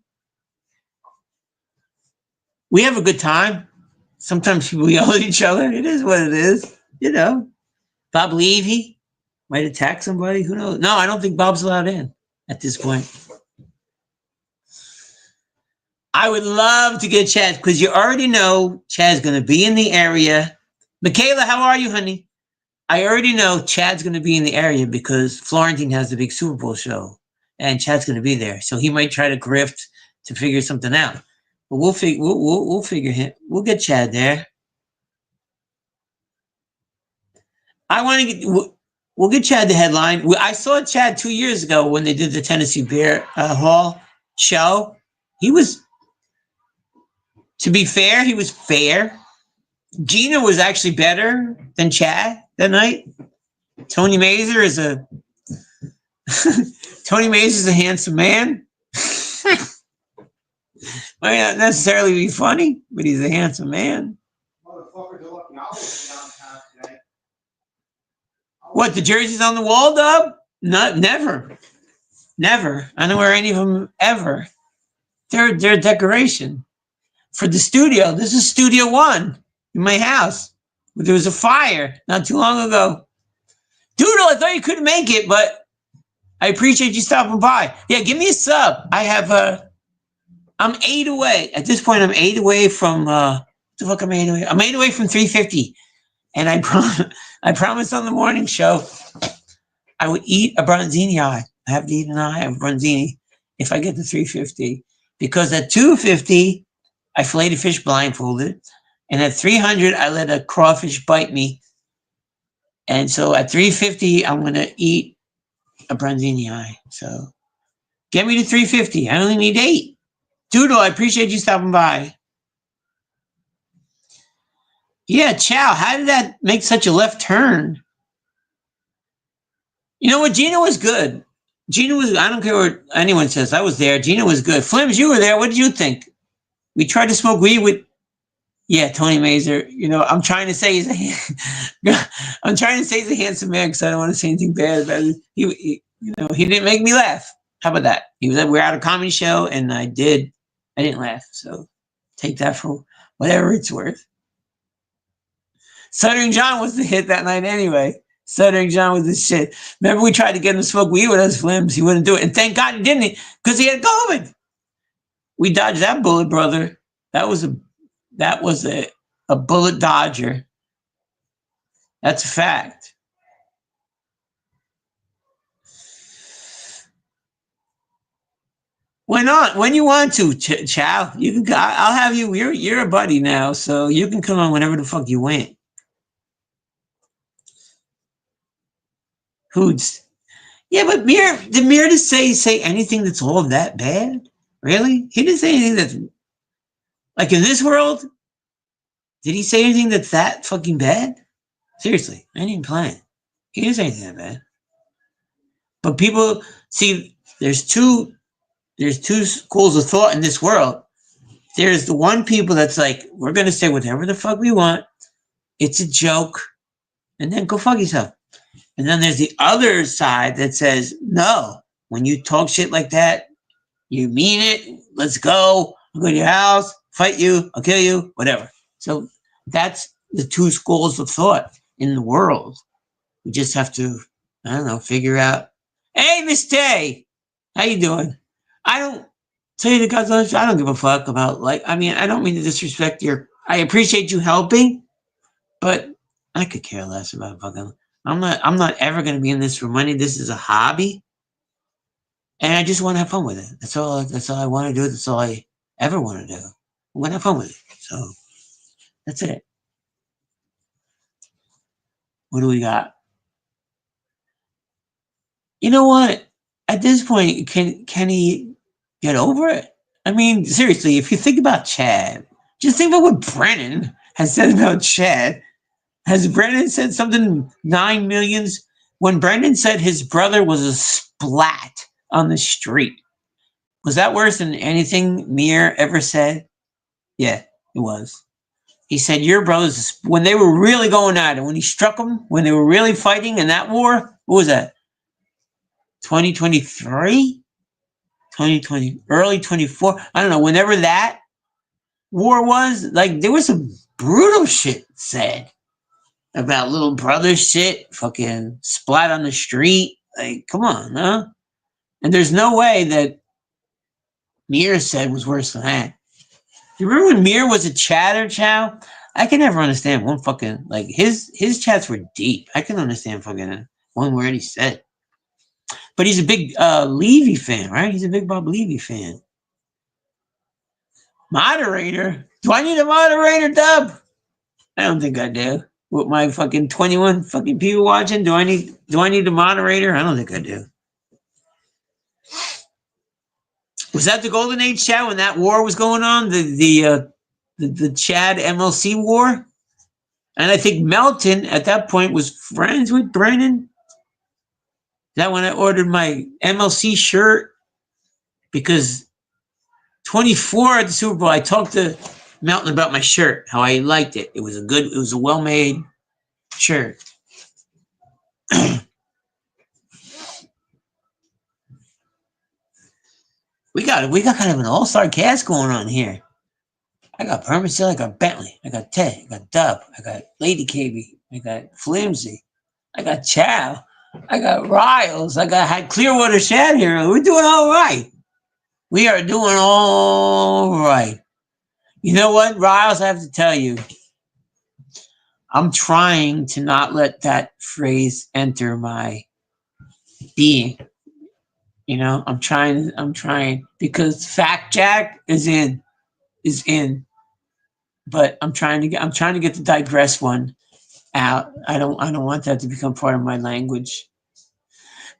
We have a good time. Sometimes people yell at each other. It is what it is, you know? Bob Levy might attack somebody. Who knows? No, I don't think Bob's allowed in at this point. I would love to get Chad because you already know Chad's going to be in the area. Michaela, how are you, honey? I already know Chad's going to be in the area because Florentine has the big Super Bowl show and Chad's going to be there. So he might try to grift to figure something out. But we'll figure him. We'll get Chad there. I want to get. We'll get Chad the headline. I saw Chad 2 years ago when they did the Tennessee Bear Hall show. He was, to be fair, he was fair. Gina was actually better than Chad that night. Tony Mazur is a handsome man. Might not necessarily be funny, but he's a handsome man. What, the jerseys on the wall, Dub? Never. I don't wear any of them ever. They're a decoration for the studio. This is Studio One in my house. There was a fire not too long ago. Doodle, I thought you couldn't make it, but I appreciate you stopping by. Yeah, give me a sub. I'm 8 away. At this point, I'm 8 away from, what the fuck am I 8 away? I'm 8 away from 350. And I promised on the morning show I would eat a Bronzini eye. I have to eat an eye of Bronzini if I get to 350. Because at 250, I filleted fish blindfolded. And at 300, I let a crawfish bite me. And so at 350, I'm going to eat a Bronzini eye. So get me to 350. I only need 8. Doodle, I appreciate you stopping by. Yeah, Chow, how did that make such a left turn? You know what? Gina was good. I don't care what anyone says. I was there. Gina was good. Flims, you were there. What did you think? We tried to smoke weed with, yeah, Tony Mazur. You know, I'm trying to say he's a handsome man because I don't want to say anything bad about it. He didn't make me laugh. How about that? He was like, we're at a comedy show, and I didn't laugh. So take that for whatever it's worth. Stuttering John was the hit that night anyway. Stuttering John was the shit. Remember we tried to get him to smoke weed with us, Flims. He wouldn't do it. And thank God he didn't, because he had COVID. We dodged that bullet, brother. That was a bullet dodger. That's a fact. Why not? When you want to, Chow. You can. I'll have you. You're a buddy now, so you can come on whenever the fuck you want. Hoods. Yeah, but did Mir just say anything that's all that bad? Really? He didn't say anything that's like in this world. Did he say anything that's that fucking bad? Seriously, I didn't plan it. He didn't say anything that bad. But people see, there's two schools of thought in this world. There's the one people that's like, we're gonna say whatever the fuck we want. It's a joke, and then go fuck yourself. And then there's the other side that says, no, when you talk shit like that, you mean it. Let's go. I'll go to your house, fight you, I'll kill you, whatever. So that's the two schools of thought in the world. We just have to, I don't know, figure out. Hey, Miss Tay, how you doing? I don't say the God's honest, I don't give a fuck about I don't mean to disrespect I appreciate you helping, but I could care less about fucking. I'm not ever going to be in this for money. This is a hobby. And I just want to have fun with it. That's all I want to do. That's all I ever want to do. I want to have fun with it. So that's it. What do we got? You know what? At this point, can he get over it? I mean, seriously, if you think about Chad, just think about what Brennan has said about Chad. Has Brennan said something 9 millions? When Brennan said his brother was a splat on the street, was that worse than anything Mir ever said? Yeah, it was. He said, your brothers, when they were really going at it, when he struck them, when they were really fighting in that war, what was that? 2023, 2020, early 24. I don't know. Whenever that war was, like, there was some brutal shit said about little brother shit, fucking splat on the street. Like, come on, huh? And there's no way that Mir said was worse than that. You remember when Mir was a chatter, Chow? I can never understand one fucking, like, his chats were deep. I can understand fucking one word he said. But he's a big Levy fan, right? He's a big Bob Levy fan. Moderator? Do I need a moderator, Dub? I don't think I do. With my fucking 21 fucking people watching, do I need a moderator? I don't think I do. Was that the Golden Age, Chad, when that war was going on? The Chad MLC war? And I think Melton at that point was friends with Brennan. That when I ordered my MLC shirt, because 24 at the Super Bowl, I talked to Melton about my shirt, how I liked it. It was a well-made shirt. we got kind of an all-star cast going on here. I got Permasil, I got Bentley, I got Ted, I got Dub, I got Lady KB, I got Flimsy, I got Chow, I got Riles, I had Clearwater Shad here. We're doing all right. We are doing all right. You know what, Riles, I have to tell you, I'm trying to not let that phrase enter my being. You know, I'm trying because Fact Jack is in. But I'm trying to get the digress one out. I don't want that to become part of my language.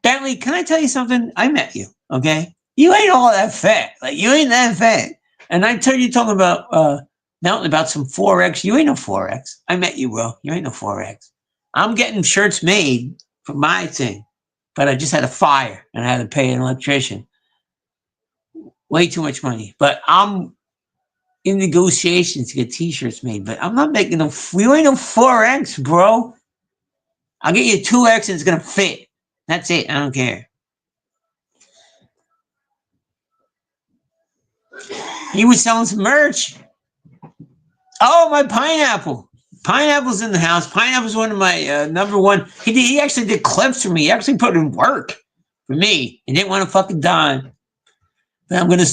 Bentley, can I tell you something? I met you, okay? You ain't all that fat. Like, you ain't that fat. And I tell you talking about Melton about some 4X. You ain't no 4X. I met you, bro. You ain't no 4X. I'm getting shirts made for my thing, but I just had a fire and I had to pay an electrician. Way too much money. But I'm in negotiations to get t-shirts made, but I'm not making no, you ain't no 4X, bro. I'll get you 2X and it's gonna fit. That's it. I don't care. He was selling some merch. Oh, my pineapple. Pineapple's in the house. Pineapple's one of my number one. He actually did clips for me. He actually put in work for me. He didn't want to fucking dime. But I'm gonna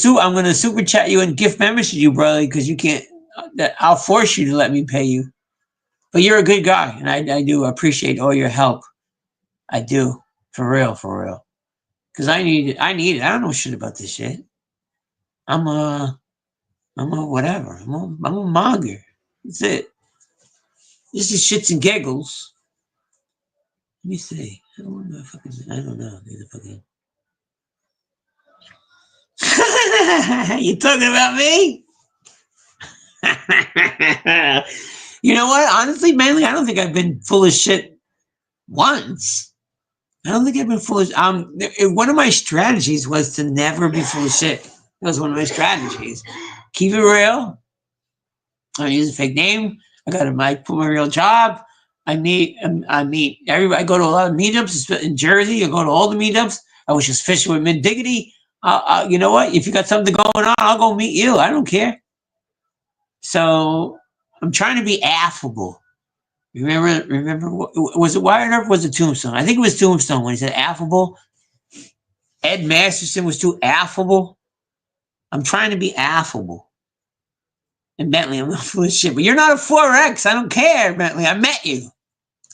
super chat you and gift members to you, brother, because you can't. I'll force you to let me pay you. But you're a good guy, and I do appreciate all your help. I do, for real. Because I need it. I don't know shit about this shit. I'm a whatever. I'm a monger. That's it. This is shits and giggles. Let me see. I don't know. Fucking. You talking about me? You know what? Honestly, mainly, I don't think I've been full of shit once. I don't think I've been full of. One of my strategies was to never be full of shit. That was one of my strategies. Keep it real. I use a fake name. I got to put my real job. I meet everybody. I go to a lot of meetups in Jersey. I go to all the meetups. I was just fishing with Mid Diggity. You know what? If you got something going on, I'll go meet you. I don't care. So I'm trying to be affable. Remember? Was it Wired Earp or was it Tombstone? I think it was Tombstone when he said affable. Ed Masterson was too affable. I'm trying to be affable. And Bentley, I'm not full of shit. But you're not a 4X. I don't care, Bentley. I met you.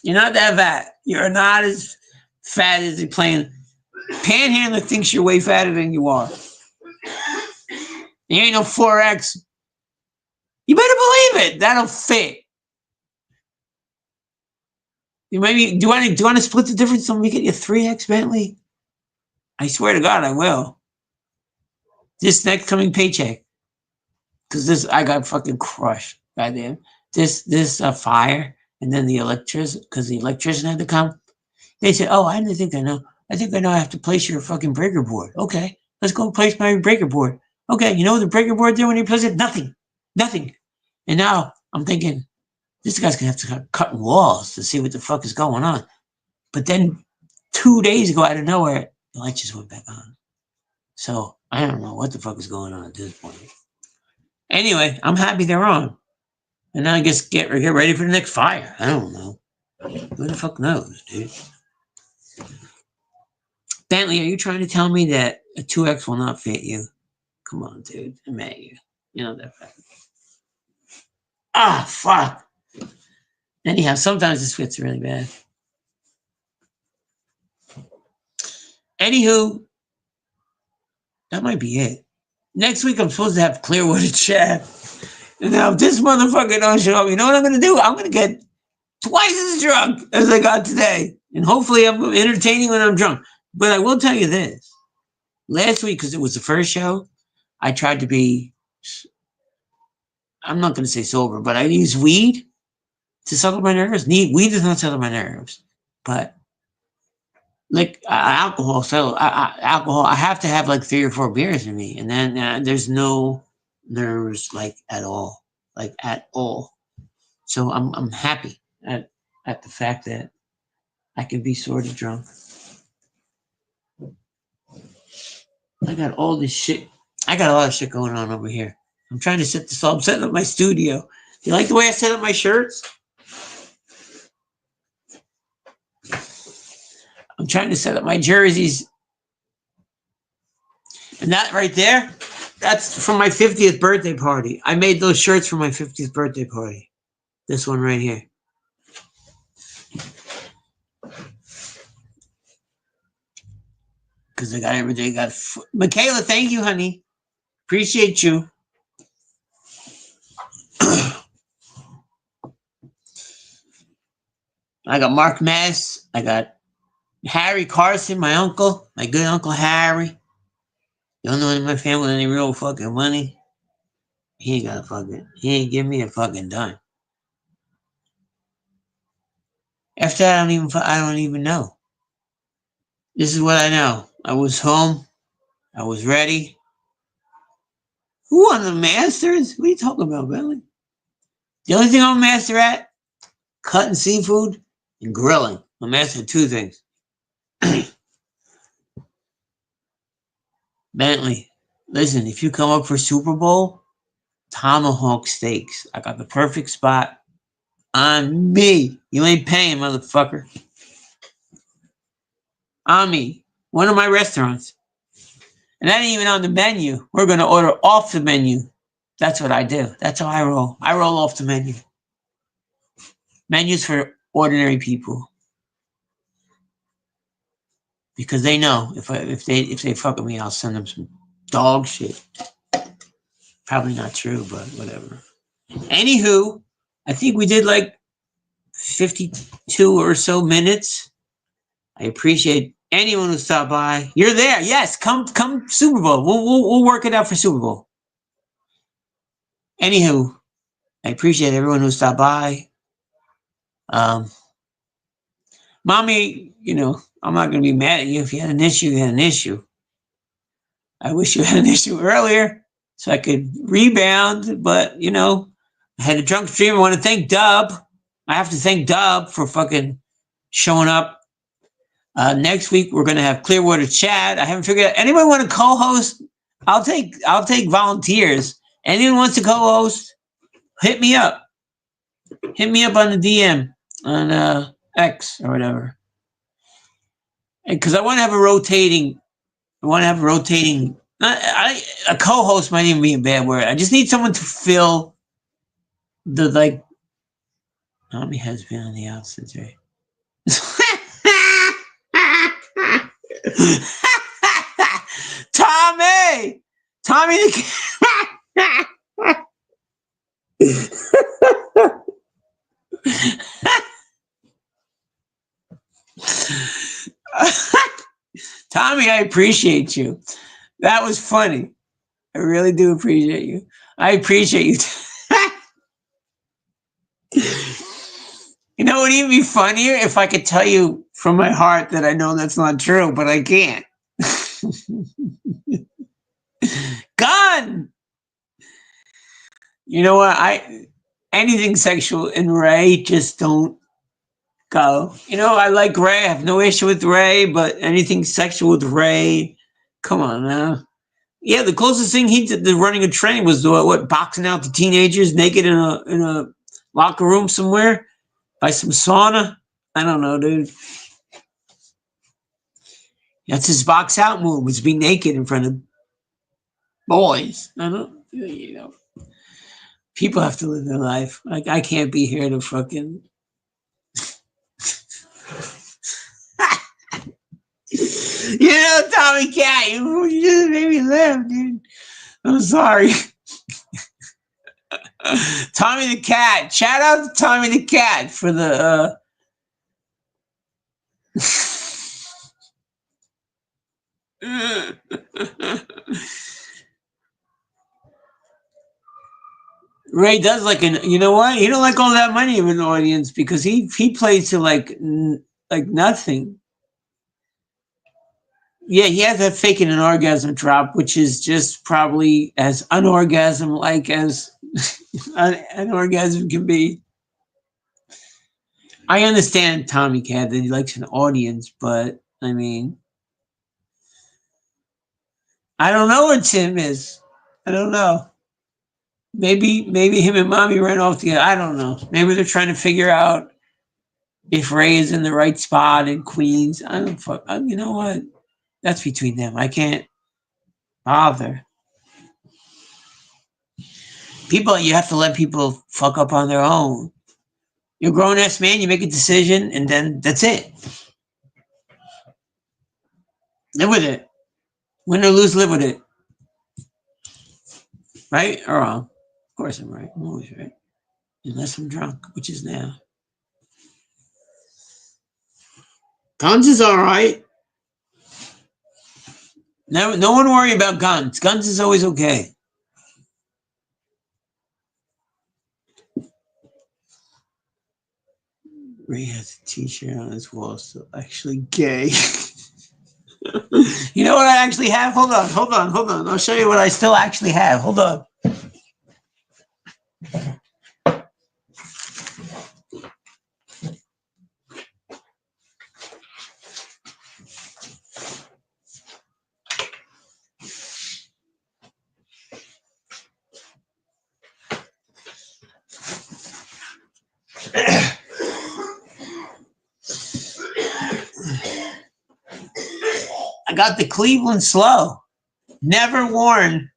You're not that fat. You're not as fat as you're playing. Panhandler thinks you're way fatter than you are. You ain't no 4X. You better believe it. That'll fit. Do you want to split the difference so we get you 3X, Bentley? I swear to God, I will. This next coming paycheck. Because I got fucking crushed. Goddamn. This fire, and then the electrician, because the electrician had to come. They said, oh, I think I know. I think I know I have to place your fucking breaker board. Okay, let's go place my breaker board. Okay, you know what the breaker board did when you place it? Nothing. And now I'm thinking, this guy's going to have to start cutting walls to see what the fuck is going on. But then 2 days ago, out of nowhere, The light just went back on. So I don't know what the fuck is going on at this point. Anyway, I'm happy they're on. And now I guess get ready for the next fire. I don't know. Who the fuck knows, dude? Bentley, are you trying to tell me that a 2X will not fit you? Come on, dude. I'm at you. You know that fact. Ah, fuck. Anyhow, sometimes this fits really bad. Anywho, that might be it. Next week, I'm supposed to have Clearwater Chat. And now, if this motherfucker don't show up, you know what I'm going to do? I'm going to get twice as drunk as I got today. And hopefully, I'm entertaining when I'm drunk. But I will tell you this. Last week, because it was the first show, I tried to be, I'm not going to say sober, but I used weed to settle my nerves. Weed does not settle my nerves. But like alcohol, alcohol, I have to have like 3 or 4 beers in me. And then there's no nerves like at all. Like at all. So I'm happy at the fact that I can be sort of drunk. I got all this shit. I got a lot of shit going on over here. I'm trying to set this up. I'm setting up my studio. You like the way I set up my shirts? I'm trying to set up my jerseys. And that right there, that's from my 50th birthday party. I made those shirts for my 50th birthday party. This one right here. Because I got everything. Michaela, thank you, honey. Appreciate you. I got Mark Mass. I got Harry Carson, my uncle. My good Uncle Harry. The only one in my family with any real fucking money. He ain't give me a fucking dime. After that, I don't even know. This is what I know. I was home. I was ready. Who won the Masters? What are you talking about, Billy? The only thing I'm a master at, cutting seafood and grilling. I'm a master at 2 things. Bentley, listen, if you come up for Super Bowl, tomahawk steaks. I got the perfect spot on me. You ain't paying, motherfucker. On me. One of my restaurants. And that ain't even on the menu. We're going to order off the menu. That's what I do. That's how I roll. I roll off the menu. Menus for ordinary people. Because they know if they fuck with me, I'll send them some dog shit. Probably not true, but whatever. Anywho, I think we did like 52 or so minutes. I appreciate anyone who stopped by. You're there. Yes, come Super Bowl. We'll work it out for Super Bowl. Anywho, I appreciate everyone who stopped by. Mommy, I'm not going to be mad at you. If you had an issue, you had an issue. I wish you had an issue earlier so I could rebound, but, I had a drunk stream. I want to thank Dub. I have to thank Dub for fucking showing up. Next week, we're going to have Clearwater Chat. I haven't figured out. Anyone want to co-host? I'll take volunteers. Anyone wants to co-host? Hit me up. Hit me up on the DM on X or whatever. Because I want to have a rotating. A co-host might even be a bad word. I just need someone to fill the Tommy has been on the outside, right? Tommy Tommy, I appreciate you. That was funny. I really do appreciate you. I appreciate you. You know, it would even be funnier if I could tell you from my heart that I know that's not true, but I can't. Gun! You know what? Anything sexual and Ray, just don't Go. You know, I like Ray. I have no issue with Ray, but anything sexual with Ray, come on now. Yeah, the closest thing he did to running a train was what boxing out the teenagers naked in a locker room somewhere by some sauna. I don't know, dude. That's his box out move, was be naked in front of boys. I don't, you know, people have to live their life. Like, I can't be here to fucking. You know, Tommy Cat, you just made me laugh, dude. I'm sorry. Tommy the Cat. Shout out to Tommy the Cat for the Ray does like an. You know what? He don't like all that money of an audience because he plays to like nothing. Yeah, he has that faking an orgasm drop, which is just probably as unorgasm like as an orgasm can be. I understand Tommy Cat that he likes an audience, but I mean, I don't know where Tim is. I don't know. Maybe him and Mommy ran off together. I don't know. Maybe they're trying to figure out if Ray is in the right spot in Queens. I don't fuck. You know what? That's between them. I can't bother. People, you have to let people fuck up on their own. You're a grown ass man. You make a decision, and then that's it. Live with it. Win or lose, live with it. Right or wrong? Of course I'm right. I'm always right. Unless I'm drunk, which is now. Guns is all right. No one worry about guns. Guns is always okay. Ray has a t-shirt on his wall, so actually gay. You know what I actually have? Hold on. I'll show you what I still actually have. Hold on. I got the Cleveland Slow. Never worn.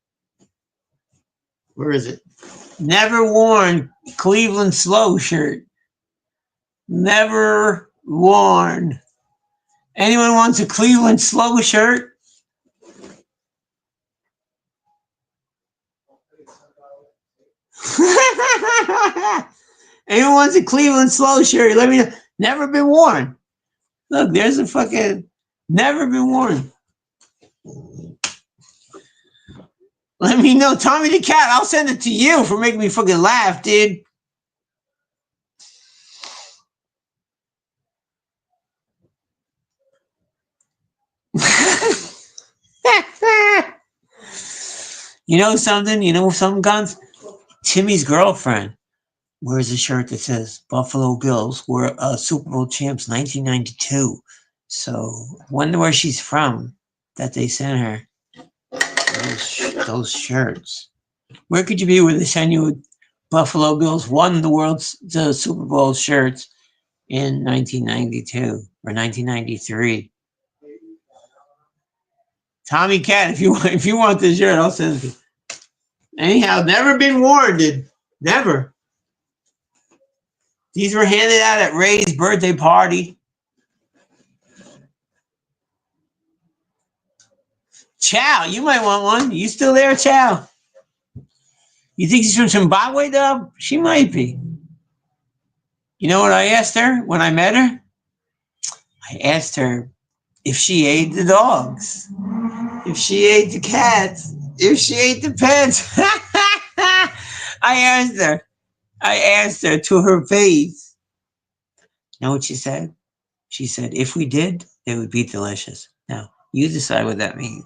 Where is it? Never worn Cleveland Slow shirt. Never worn. Anyone wants a Cleveland Slow shirt? Anyone wants a Cleveland Slow shirt? Let me know. Never been worn. Look, there's a fucking never been worn. Let me know. Tommy the Cat, I'll send it to you for making me fucking laugh, dude. You know something? You know some guns? Timmy's girlfriend wears a shirt that says Buffalo Bills were Super Bowl champs 1992. So wonder where she's from that they sent her those shirts. Where could you be where they send you Buffalo Bills won the Super Bowl shirts in 1992 or 1993? Tommy Cat, if you want this shirt, I'll send it to you. Anyhow, never been worn, dude. Never. These were handed out at Ray's birthday party. Chow, you might want one. You still there, Chow? You think she's from Zimbabwe, Dub? She might be. You know what I asked her when I met her? I asked her if she ate the dogs, if she ate the cats, if she ate the pets. I asked her to her face. You know what she said? She said, if we did, they would be delicious. Now, you decide what that means.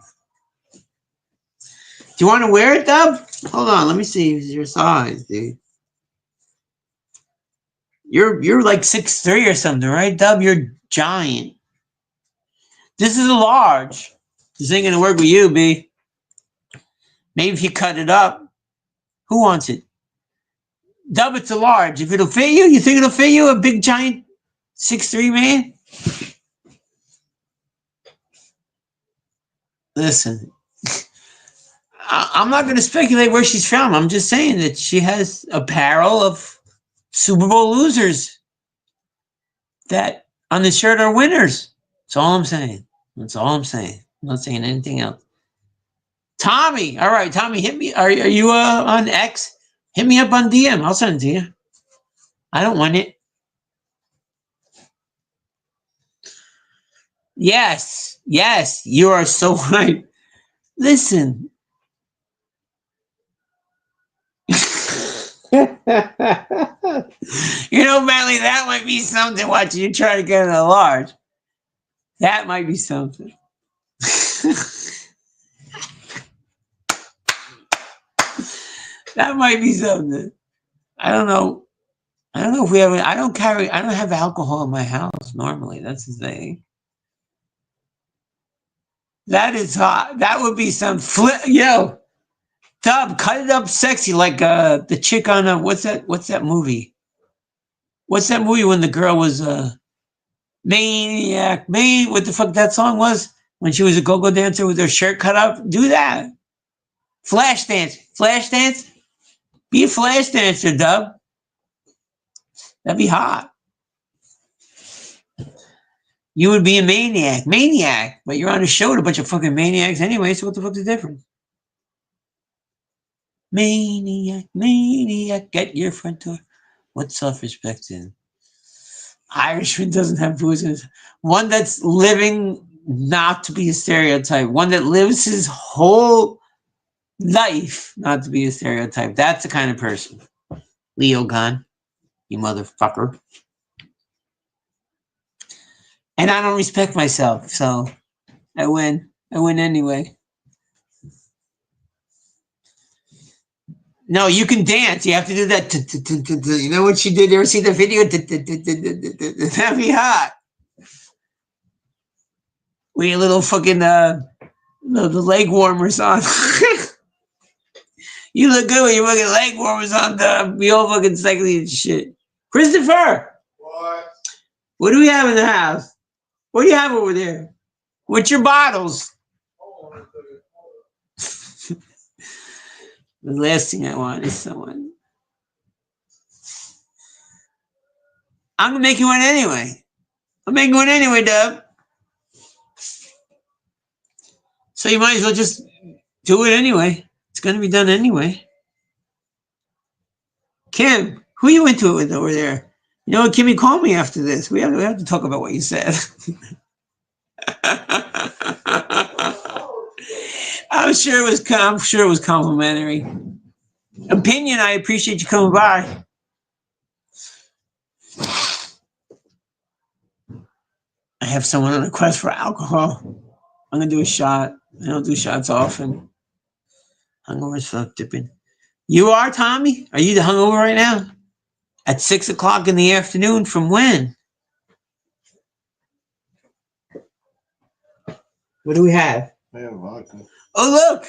Do you want to wear it, Dub? Hold on, let me see your size, dude. You're like 6'3" or something, right, Dub? You're giant. This is a large. This ain't gonna work with you, B. Maybe if you cut it up. Who wants it? Dub, it's a large. If it'll fit you, you think it'll fit you? A big giant 6'3" man? Listen, I'm not going to speculate where she's from. I'm just saying that she has apparel of Super Bowl losers that on the shirt are winners. That's all I'm saying. That's all I'm saying. I'm not saying anything else. Tommy, all right, Tommy, hit me. Are you on X? Hit me up on DM. I'll send it to you. I don't want it. Yes, you are so right. Listen. You know, Manly, that might be something watching you try to get in a large. That might be something. That might be something. I don't know. I don't know if we have. I don't have alcohol in my house normally. That's the thing. That is hot. That would be some flip. Yo, Dub, cut it up sexy like the chick on what's that movie? What's that movie when the girl was Maniac? What the fuck that song was? When she was a go-go dancer with her shirt cut up? Do that. Flash dance. Be a flash dancer, Dub. That'd be hot. You would be a maniac, but you're on a show with a bunch of fucking maniacs anyway, so what the fuck's the difference? Maniac, get your front door. What's self-respect in? Irishman doesn't have booze. One that's living not to be a stereotype. One that lives his whole life not to be a stereotype. That's the kind of person. Leo Gunn, you motherfucker. And I don't respect myself, so I win. I win anyway. No, you can dance. You have to do that. You know what she did? You ever see the video? That'd be hot. With your little fucking the leg warmers on. You look good with your fucking leg warmers on. Be all fucking sexy and shit. Christopher. What do we have in the house? What do you have over there? What's your bottles? The last thing I want is someone. I'm gonna make you one anyway. I'm making one anyway, Dub. So you might as well just do it anyway. It's gonna be done anyway. Kim, who you into it with over there? You know what, Kimmy, call me after this. We have to talk about what you said. I'm sure it was complimentary. Opinion, I appreciate you coming by. I have someone on a quest for alcohol. I'm gonna do a shot. I don't do shots often. Hungover as fuck, dipping. You are, Tommy? Are you hungover right now? At 6 o'clock in the afternoon from when? What do we have? I have vodka. Oh, look!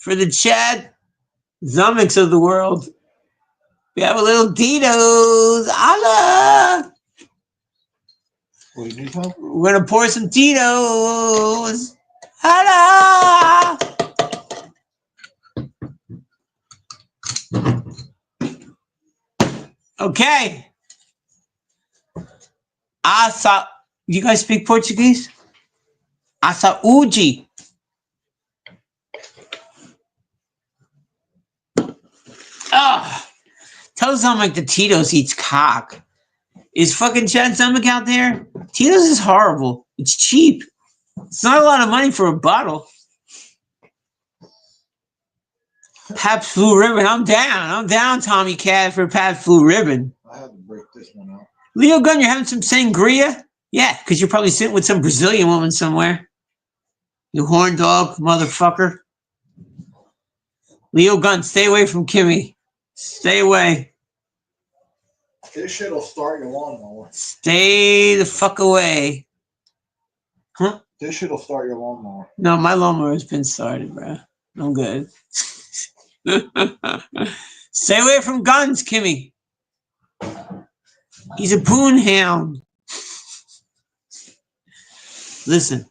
For the Chad Zumix of the world, we have a little Tito's. Allah! What, you need some? We're going to pour some Tito's. Allah! Okay. Asa. You guys speak Portuguese? Saúde. Oh, tell Zomic the Tito's eats cock. Is fucking Chad Zomic out there? Tito's is horrible. It's cheap. It's not a lot of money for a bottle. Pabst Blue Ribbon. I'm down, Tommy Cat, for Pabst Blue Ribbon. I had to break this one out. Leo Gunn, you're having some sangria? Yeah, because you're probably sitting with some Brazilian woman somewhere. You horn dog, motherfucker. Leo Gunn, stay away from Kimmy. Stay away. This shit'll start your lawnmower. Stay the fuck away. Huh? This shit'll start your lawnmower. No, my lawnmower has been started, bro. I'm good. Stay away from guns, Kimmy. He's a poon hound. Listen.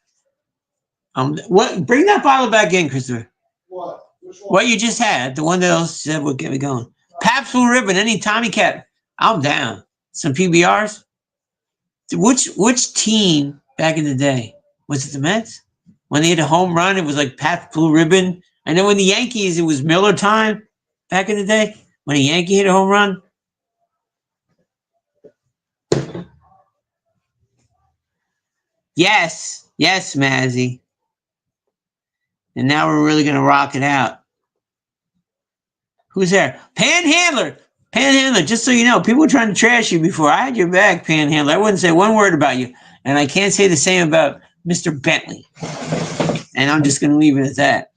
What? Bring that bottle back in, Christopher. What? Which one? What you just had, the one that else said would get me going. Pabst Blue Ribbon, any Tommy Cat. I'm down. Some PBRs. Which team back in the day? Was it the Mets? When they hit a home run, it was like Pabst Blue Ribbon. And then when the Yankees, it was Miller time back in the day. When a Yankee hit a home run. Yes, Mazzy. And now we're really gonna rock it out. Who's there? Panhandler. Panhandler, just so you know, people were trying to trash you before. I had your back, Panhandler. I wouldn't say one word about you. And I can't say the same about Mr. Bentley. And I'm just gonna leave it at that.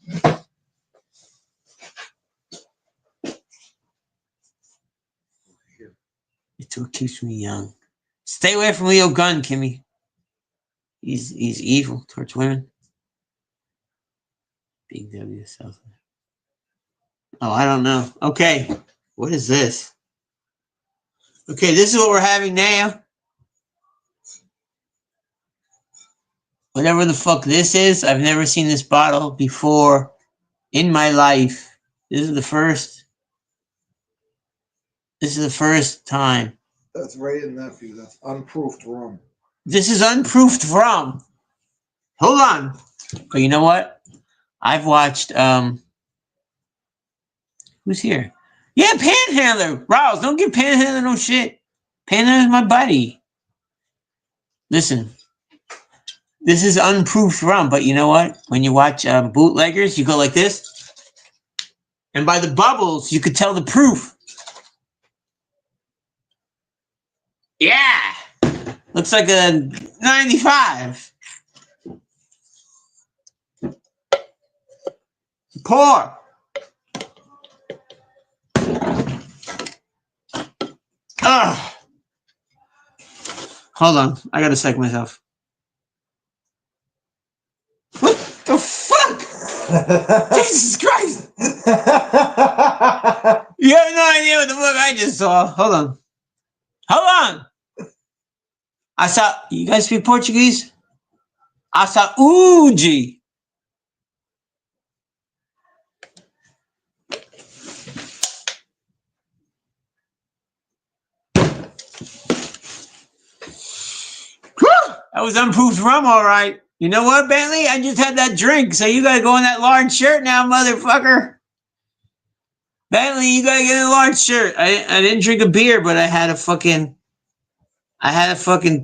It's what keeps me young. Stay away from Leo Gunn, Kimmy. He's evil towards women. Big W South. Oh, I don't know. Okay. What is this? Okay, this is what we're having now. Whatever the fuck this is, I've never seen this bottle before in my life. This is the first time. That's Ray and Nephew. That's unproofed rum. This is unproofed rum. Hold on. But you know what? I've watched who's here? Yeah, Panhandler. Rouse, don't give Panhandler no shit. Panhandler's my buddy. Listen. This is unproofed rum, but you know what? When you watch bootleggers, you go like this. And by the bubbles, you could tell the proof. Yeah. Looks like a 95. Pour. Ugh. Hold on. I gotta psych myself. What the fuck? Jesus Christ! You have no idea what the fuck I just saw. Hold on. Hold on. I saw. You guys speak Portuguese? I saw Uji. That was unproofed rum, all right. You know what, Bentley? I just had that drink, so you gotta go in that large shirt now, motherfucker. Bentley, you gotta get in a large shirt. I didn't drink a beer, but I had a fucking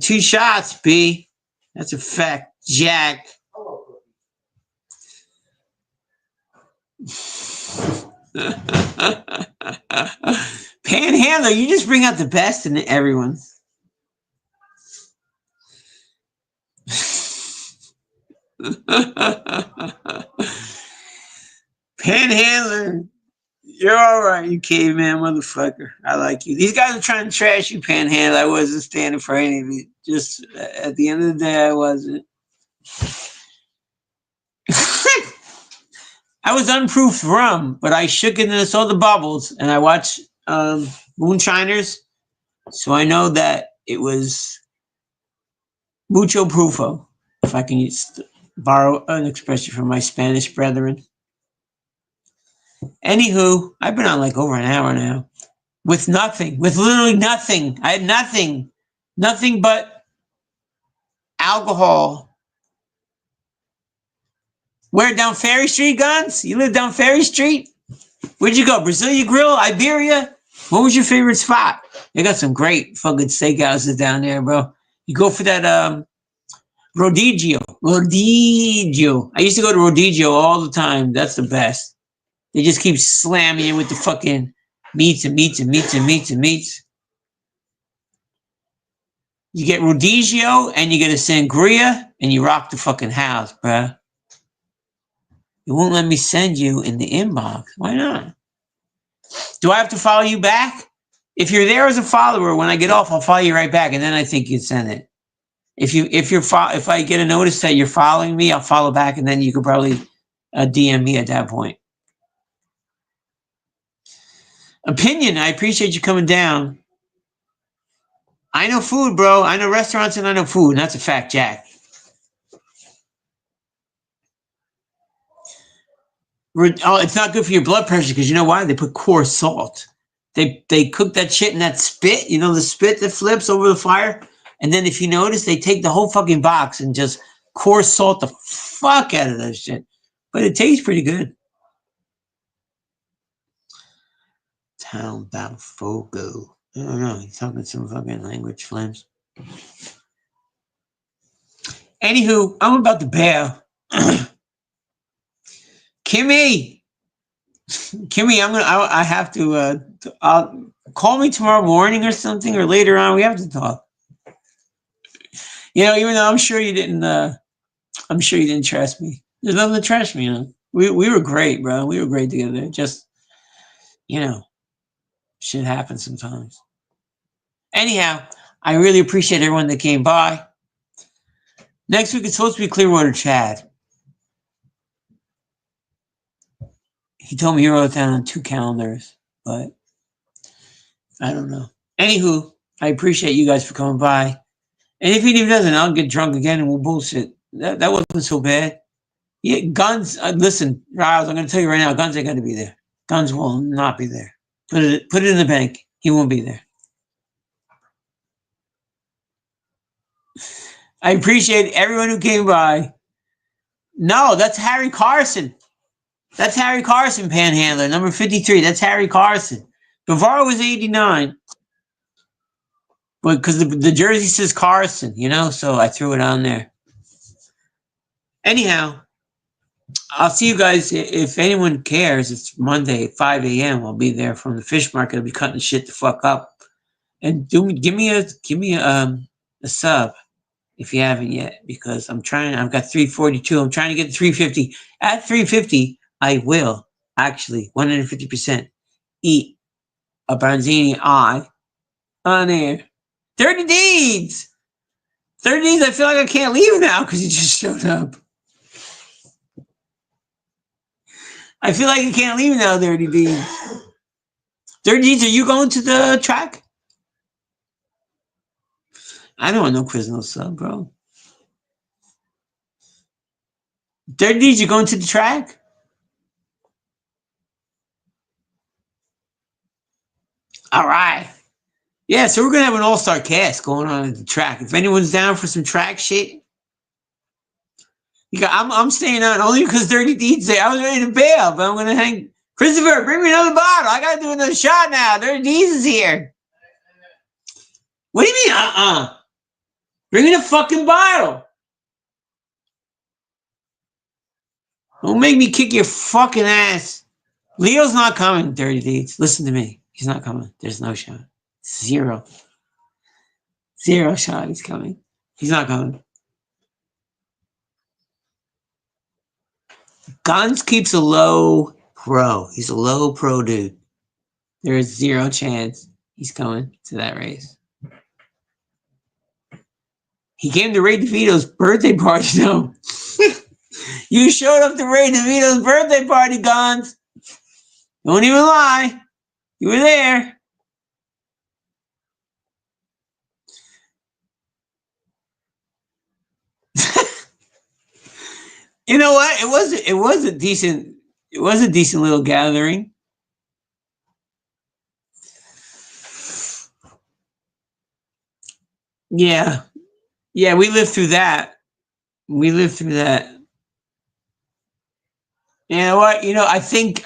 2 shots, B. That's a fact, Jack. Panhandler, you just bring out the best in everyone. Panhandler, you're all right, you caveman motherfucker. I like you. These guys are trying to trash you, Panhandler. I wasn't standing for any of it. Just at the end of the day, I wasn't. I was unproofed rum, but I shook it and I saw the bubbles, and I watched Moonshiners, so I know that it was mucho prufo, if I can borrow an expression from my Spanish brethren. Anywho, I've been on like over an hour now with literally nothing. I had nothing but alcohol. Where, down Ferry Street, Guns? You live down Ferry Street? Where'd you go? Brazilian Grill? Iberia? What was your favorite spot? They got some great fucking steakhouses down there, bro. You go for that Rodigio. I used to go to Rodigio all the time. That's the best. They just keep slamming you with the fucking meats. You get Rodigio and you get a sangria and you rock the fucking house, bruh. You won't let me send you in the inbox. Why not? Do I have to follow you back? If you're there as a follower, when I get off, I'll follow you right back, and then I think you'd send it. If I get a notice that you're following me, I'll follow back, and then you could probably DM me at that point. Opinion, I appreciate you coming down. I know food, bro. I know restaurants and I know food, and that's a fact, Jack. Oh, it's not good for your blood pressure because you know why? They put coarse salt. They cook that shit in that spit, you know, the spit that flips over the fire. And then if you notice, they take the whole fucking box and just coarse salt the fuck out of that shit. But it tastes pretty good. Town Battle Fogo. I don't know. He's talking some fucking language, Flames. Anywho, I'm about to bail. Kimmy, I have to. Call me tomorrow morning or something, or later on. We have to talk. You know, even though I'm sure you didn't trust me. There's nothing to trust me. You know, we were great, bro. We were great together. Just, you know, shit happens sometimes. Anyhow, I really appreciate everyone that came by. Next week it's supposed to be Clearwater Chad. He told me he wrote it down on 2 calendars, but I don't know. Anywho, I appreciate you guys for coming by. And if he doesn't, I'll get drunk again and we'll bullshit. That wasn't so bad. Yeah, Guns, listen, Riles, I'm going to tell you right now, Guns ain't going to be there. Guns will not be there. Put it in the bank. He won't be there. I appreciate everyone who came by. No, that's Harry Carson. That's Harry Carson, Panhandler, number 53. That's Harry Carson. Guevara was 89. But because the jersey says Carson, you know, so I threw it on there. Anyhow, I'll see you guys. If anyone cares, it's Monday at 5 a.m. I'll be there from the fish market. I'll be cutting shit the fuck up. And give me a sub if you haven't yet, because I've got 342. I'm trying to get to 350. At 350, I will actually 150% eat a Branzini eye on air. 30 Deeds! 30 Deeds, I feel like I can't leave now because you just showed up. I feel like I can't leave now, 30 Deeds. 30 Deeds, are you going to the track? I don't want no Quizno sub, bro. 30 Deeds, you going to the track? All right. Yeah, so we're going to have an all-star cast going on at the track. If anyone's down for some track shit, I'm staying on only because 30 Deeds there. I was ready to bail, but I'm going to hang. Christopher, bring me another bottle. I got to do another shot now. 30 Deeds is here. What do you mean, Bring me the fucking bottle. Don't make me kick your fucking ass. Leo's not coming, 30 Deeds. Listen to me. He's not coming. There's no shot. 0 shot he's coming. He's not coming. Guns keeps a low pro. He's a low pro dude. There is 0 chance he's coming to that race. He came to Ray DeVito's birthday party, though. You showed up to Ray DeVito's birthday party, Guns. Don't even lie. You were there. You know what? It was a decent little gathering. Yeah. Yeah, we lived through that. You know what? You know, I think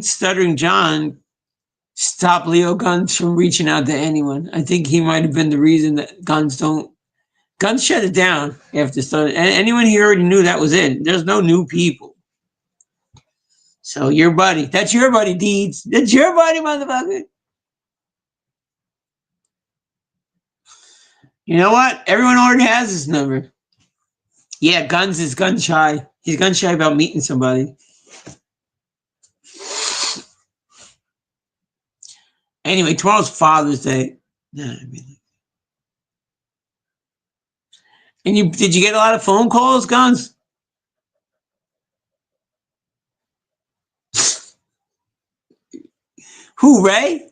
Stuttering John stopped Leo Guns from reaching out to anyone. I think he might have been the reason that Guns shut it down after Stuttering. And anyone he already knew, that was it. There's no new people. So your buddy, that's your buddy, Deeds. That's your buddy, motherfucker. You know what? Everyone already has his number. Yeah, Guns is gun shy. He's gun shy about meeting somebody. Anyway, tomorrow's Father's Day. Nah, I mean, and did you get a lot of phone calls, Guns? Who, Ray?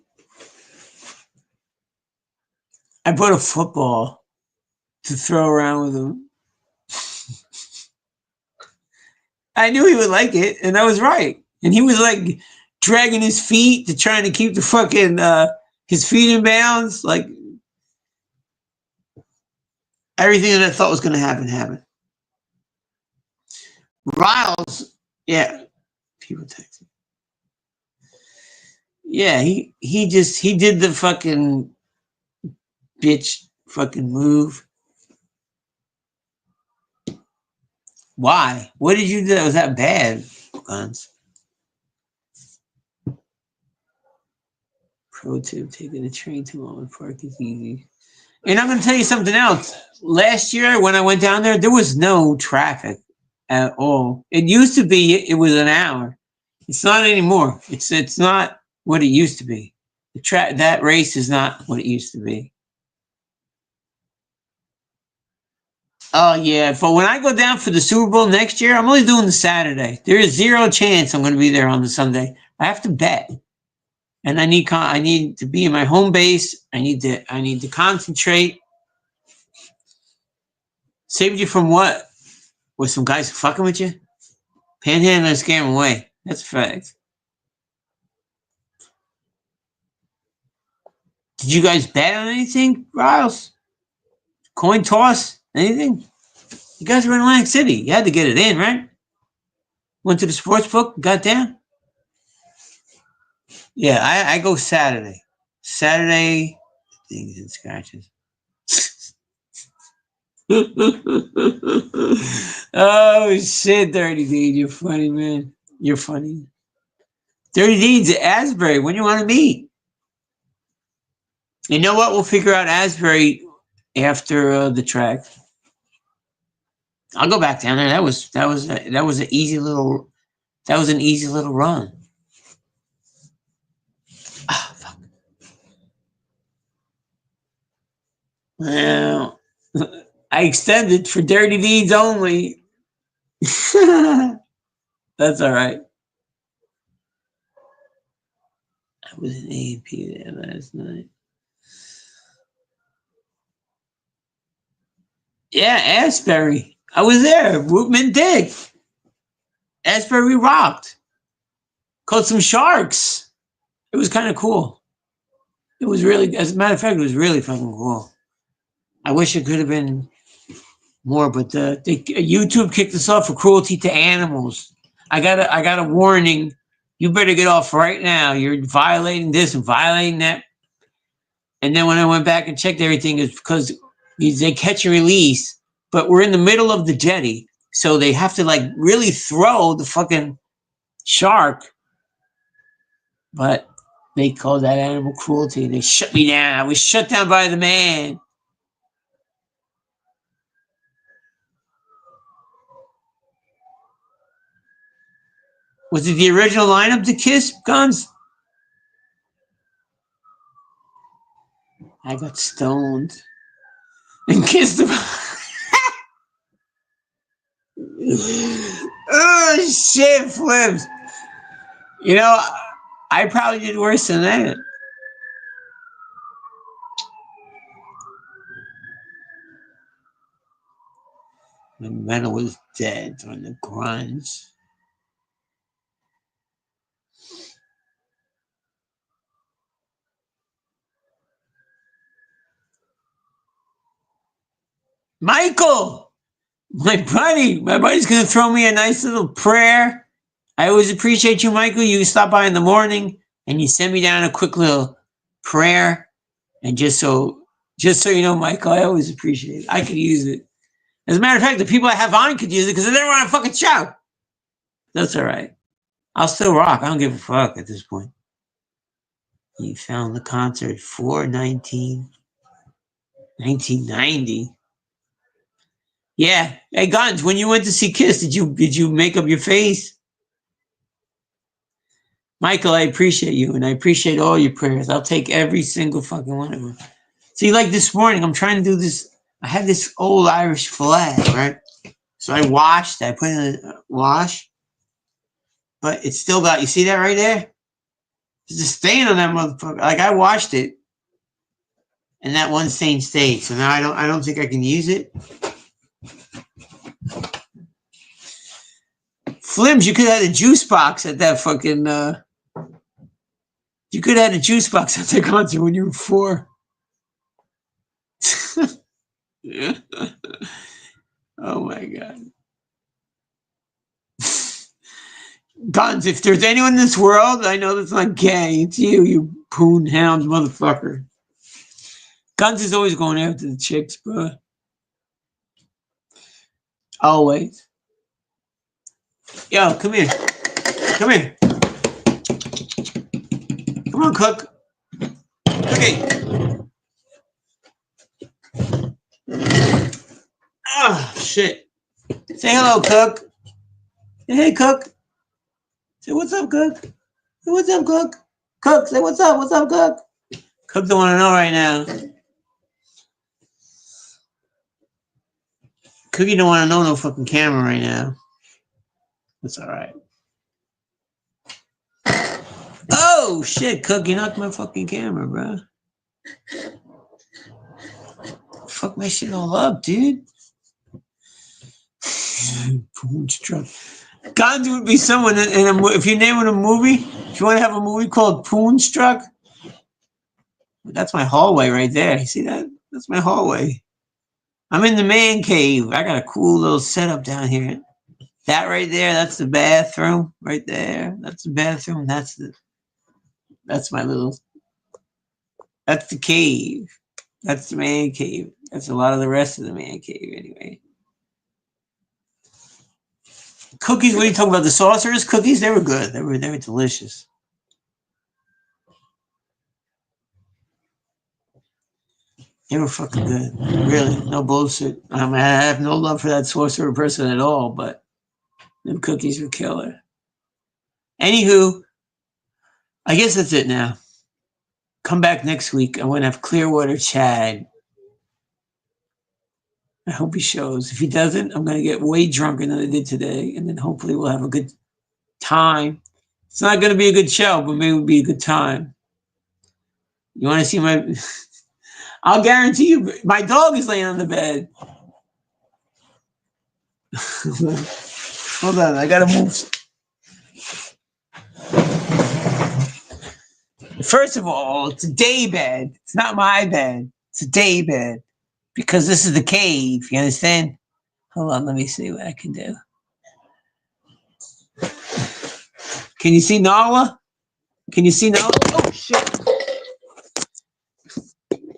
I bought a football to throw around with him. I knew he would like it, and I was right. And he was like dragging his feet to trying to keep the fucking his feet in bounds. Like everything that I thought was going to happen happened. Riles, yeah, people texting. Yeah, he did the fucking bitch fucking move. Why? What did you do that was that bad, Guns? Pro tip, taking the train too long to park is easy. And I'm going to tell you something else. Last year when I went down there was no traffic at all. It used to be it was an hour. It's not anymore. It's not what it used to be. That race is not what it used to be. Oh, yeah. But when I go down for the Super Bowl next year, I'm only doing the Saturday. There is zero chance I'm going to be there on the Sunday. I have to bet. And I need to be in my home base. I need to concentrate. Saved you from what? Was some guys fucking with you? Panhandling and scare them away. That's a fact. Did you guys bet on anything, Riles? Coin toss? Anything? You guys were in Atlantic City. You had to get it in, right? Went to the sports book, got down? Yeah, I go Saturday. Saturday, things and scratches. Oh, shit, Dirty Deed. You're funny, man. You're funny. Dirty Deeds at Asbury. When you want to meet? You know what? We'll figure out Asbury after the track. I'll go back down there. That was an easy little run. Ah, fuck. Well, I extended for Dirty Deeds only. That's all right. I was in A&P there last night. Yeah, Asbury. I was there. Wootman Dick. Asbury rocked. Caught some sharks. It was kind of cool. It was really, as a matter of fact, it was really fucking cool. I wish it could have been more, but YouTube kicked us off for cruelty to animals. I got a warning. You better get off right now. You're violating this and violating that. And then when I went back and checked everything, it's because they catch and release, but we're in the middle of the jetty, so they have to like really throw the fucking shark. But they called that animal cruelty. They shut me down. I was shut down by the man. Was it the original lineup to Kiss, Guns? I got stoned and kissed him. Oh, shit, Flips. You know, I probably did worse than that. When metal was dead on the grunge. Michael, my buddy's going to throw me a nice little prayer. I always appreciate you, Michael. You stop by in the morning and you send me down a quick little prayer. And just so you know, Michael, I always appreciate it. I could use it. As a matter of fact, the people I have on could use it because they never want to fucking shout. That's all right. I'll still rock. I don't give a fuck at this point. You found the concert 1990. Yeah. Hey, Guns, when you went to see Kiss, did you make up your face? Michael, I appreciate you, and I appreciate all your prayers. I'll take every single fucking one of them. See, like this morning, I'm trying to do this. I have this old Irish flag, right? So I washed. I put in a wash, but it's still got. You see that right there? There's a stain on that motherfucker. Like I washed it, and that one stain stayed. So now I don't think I can use it. Flims, you could have had a juice box at that fucking. You could have had a juice box at the concert when you were 4. Oh my god. Guns, if there's anyone in this world, I know that's not gay. It's you poon hound motherfucker. Guns is always going after the chicks, bro. Always. Yo, come here. Come here. Come on, Cook. Cookie. Ah, shit. Say hello, Cook. Hey, Cook. Say what's up, Cook. Say what's up, Cook. Cook, say what's up. What's up, Cook? Cook don't want to know right now. Cookie don't want to know no fucking camera right now. That's all right. Oh, shit, Cook, you knocked my fucking camera, bro. Fuck my shit all up, dude. Guns would be someone if you're naming a movie, if you want to have a movie called Poonstruck, that's my hallway right there. You see that? That's my hallway. I'm in the man cave. I got a cool little setup down here. That right there, that's the bathroom right there. That's the bathroom. That's my little, that's the cave. That's the man cave. That's a lot of the rest of the man cave anyway. Cookies, what are you talking about? The sorcerers cookies? They were good. They were delicious. They were fucking good. Really, no bullshit. I mean, I have no love for that sorcerer person at all, but them cookies were killer. Anywho, I guess that's it now. Come back next week. I'm going to have Clearwater Chad. I hope he shows. If he doesn't, I'm going to get way drunker than I did today, and then hopefully we'll have a good time. It's not going to be a good show, but maybe it'll be a good time. You want to see my... I'll guarantee you, my dog is laying on the bed. Hold on, I got to move. First of all, it's a day bed. It's not my bed. It's a day bed. Because this is the cave, you understand? Hold on, let me see what I can do. Can you see Nala? Can you see Nala? Oh, shit.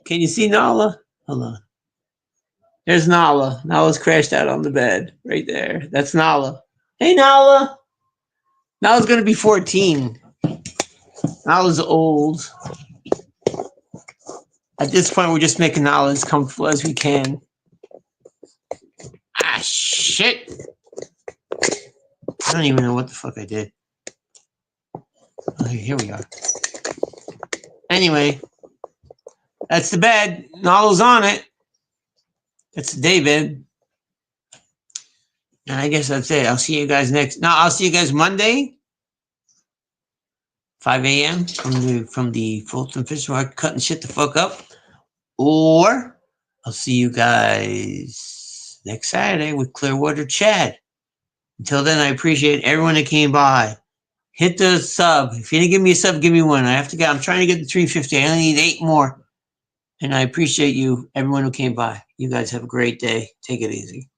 Can you see Nala? Hold on. There's Nala. Nala's crashed out on the bed right there. That's Nala. Hey, Nala. Nala's going to be 14. Nala's old. At this point, we're just making Nala as comfortable as we can. Ah, shit. I don't even know what the fuck I did. Okay, here we are. Anyway, that's the bed. Nala's on it. That's the day bed. And I guess that's it. I'll see you guys I'll see you guys Monday. 5 a.m. from the Fulton Fish Market, cutting shit the fuck up. Or I'll see you guys next Saturday with Clearwater Chad. Until then, I appreciate everyone that came by. Hit the sub. If you didn't give me a sub, give me one. I'm trying to get the 350. I only need 8 more. And I appreciate you, everyone who came by. You guys have a great day. Take it easy.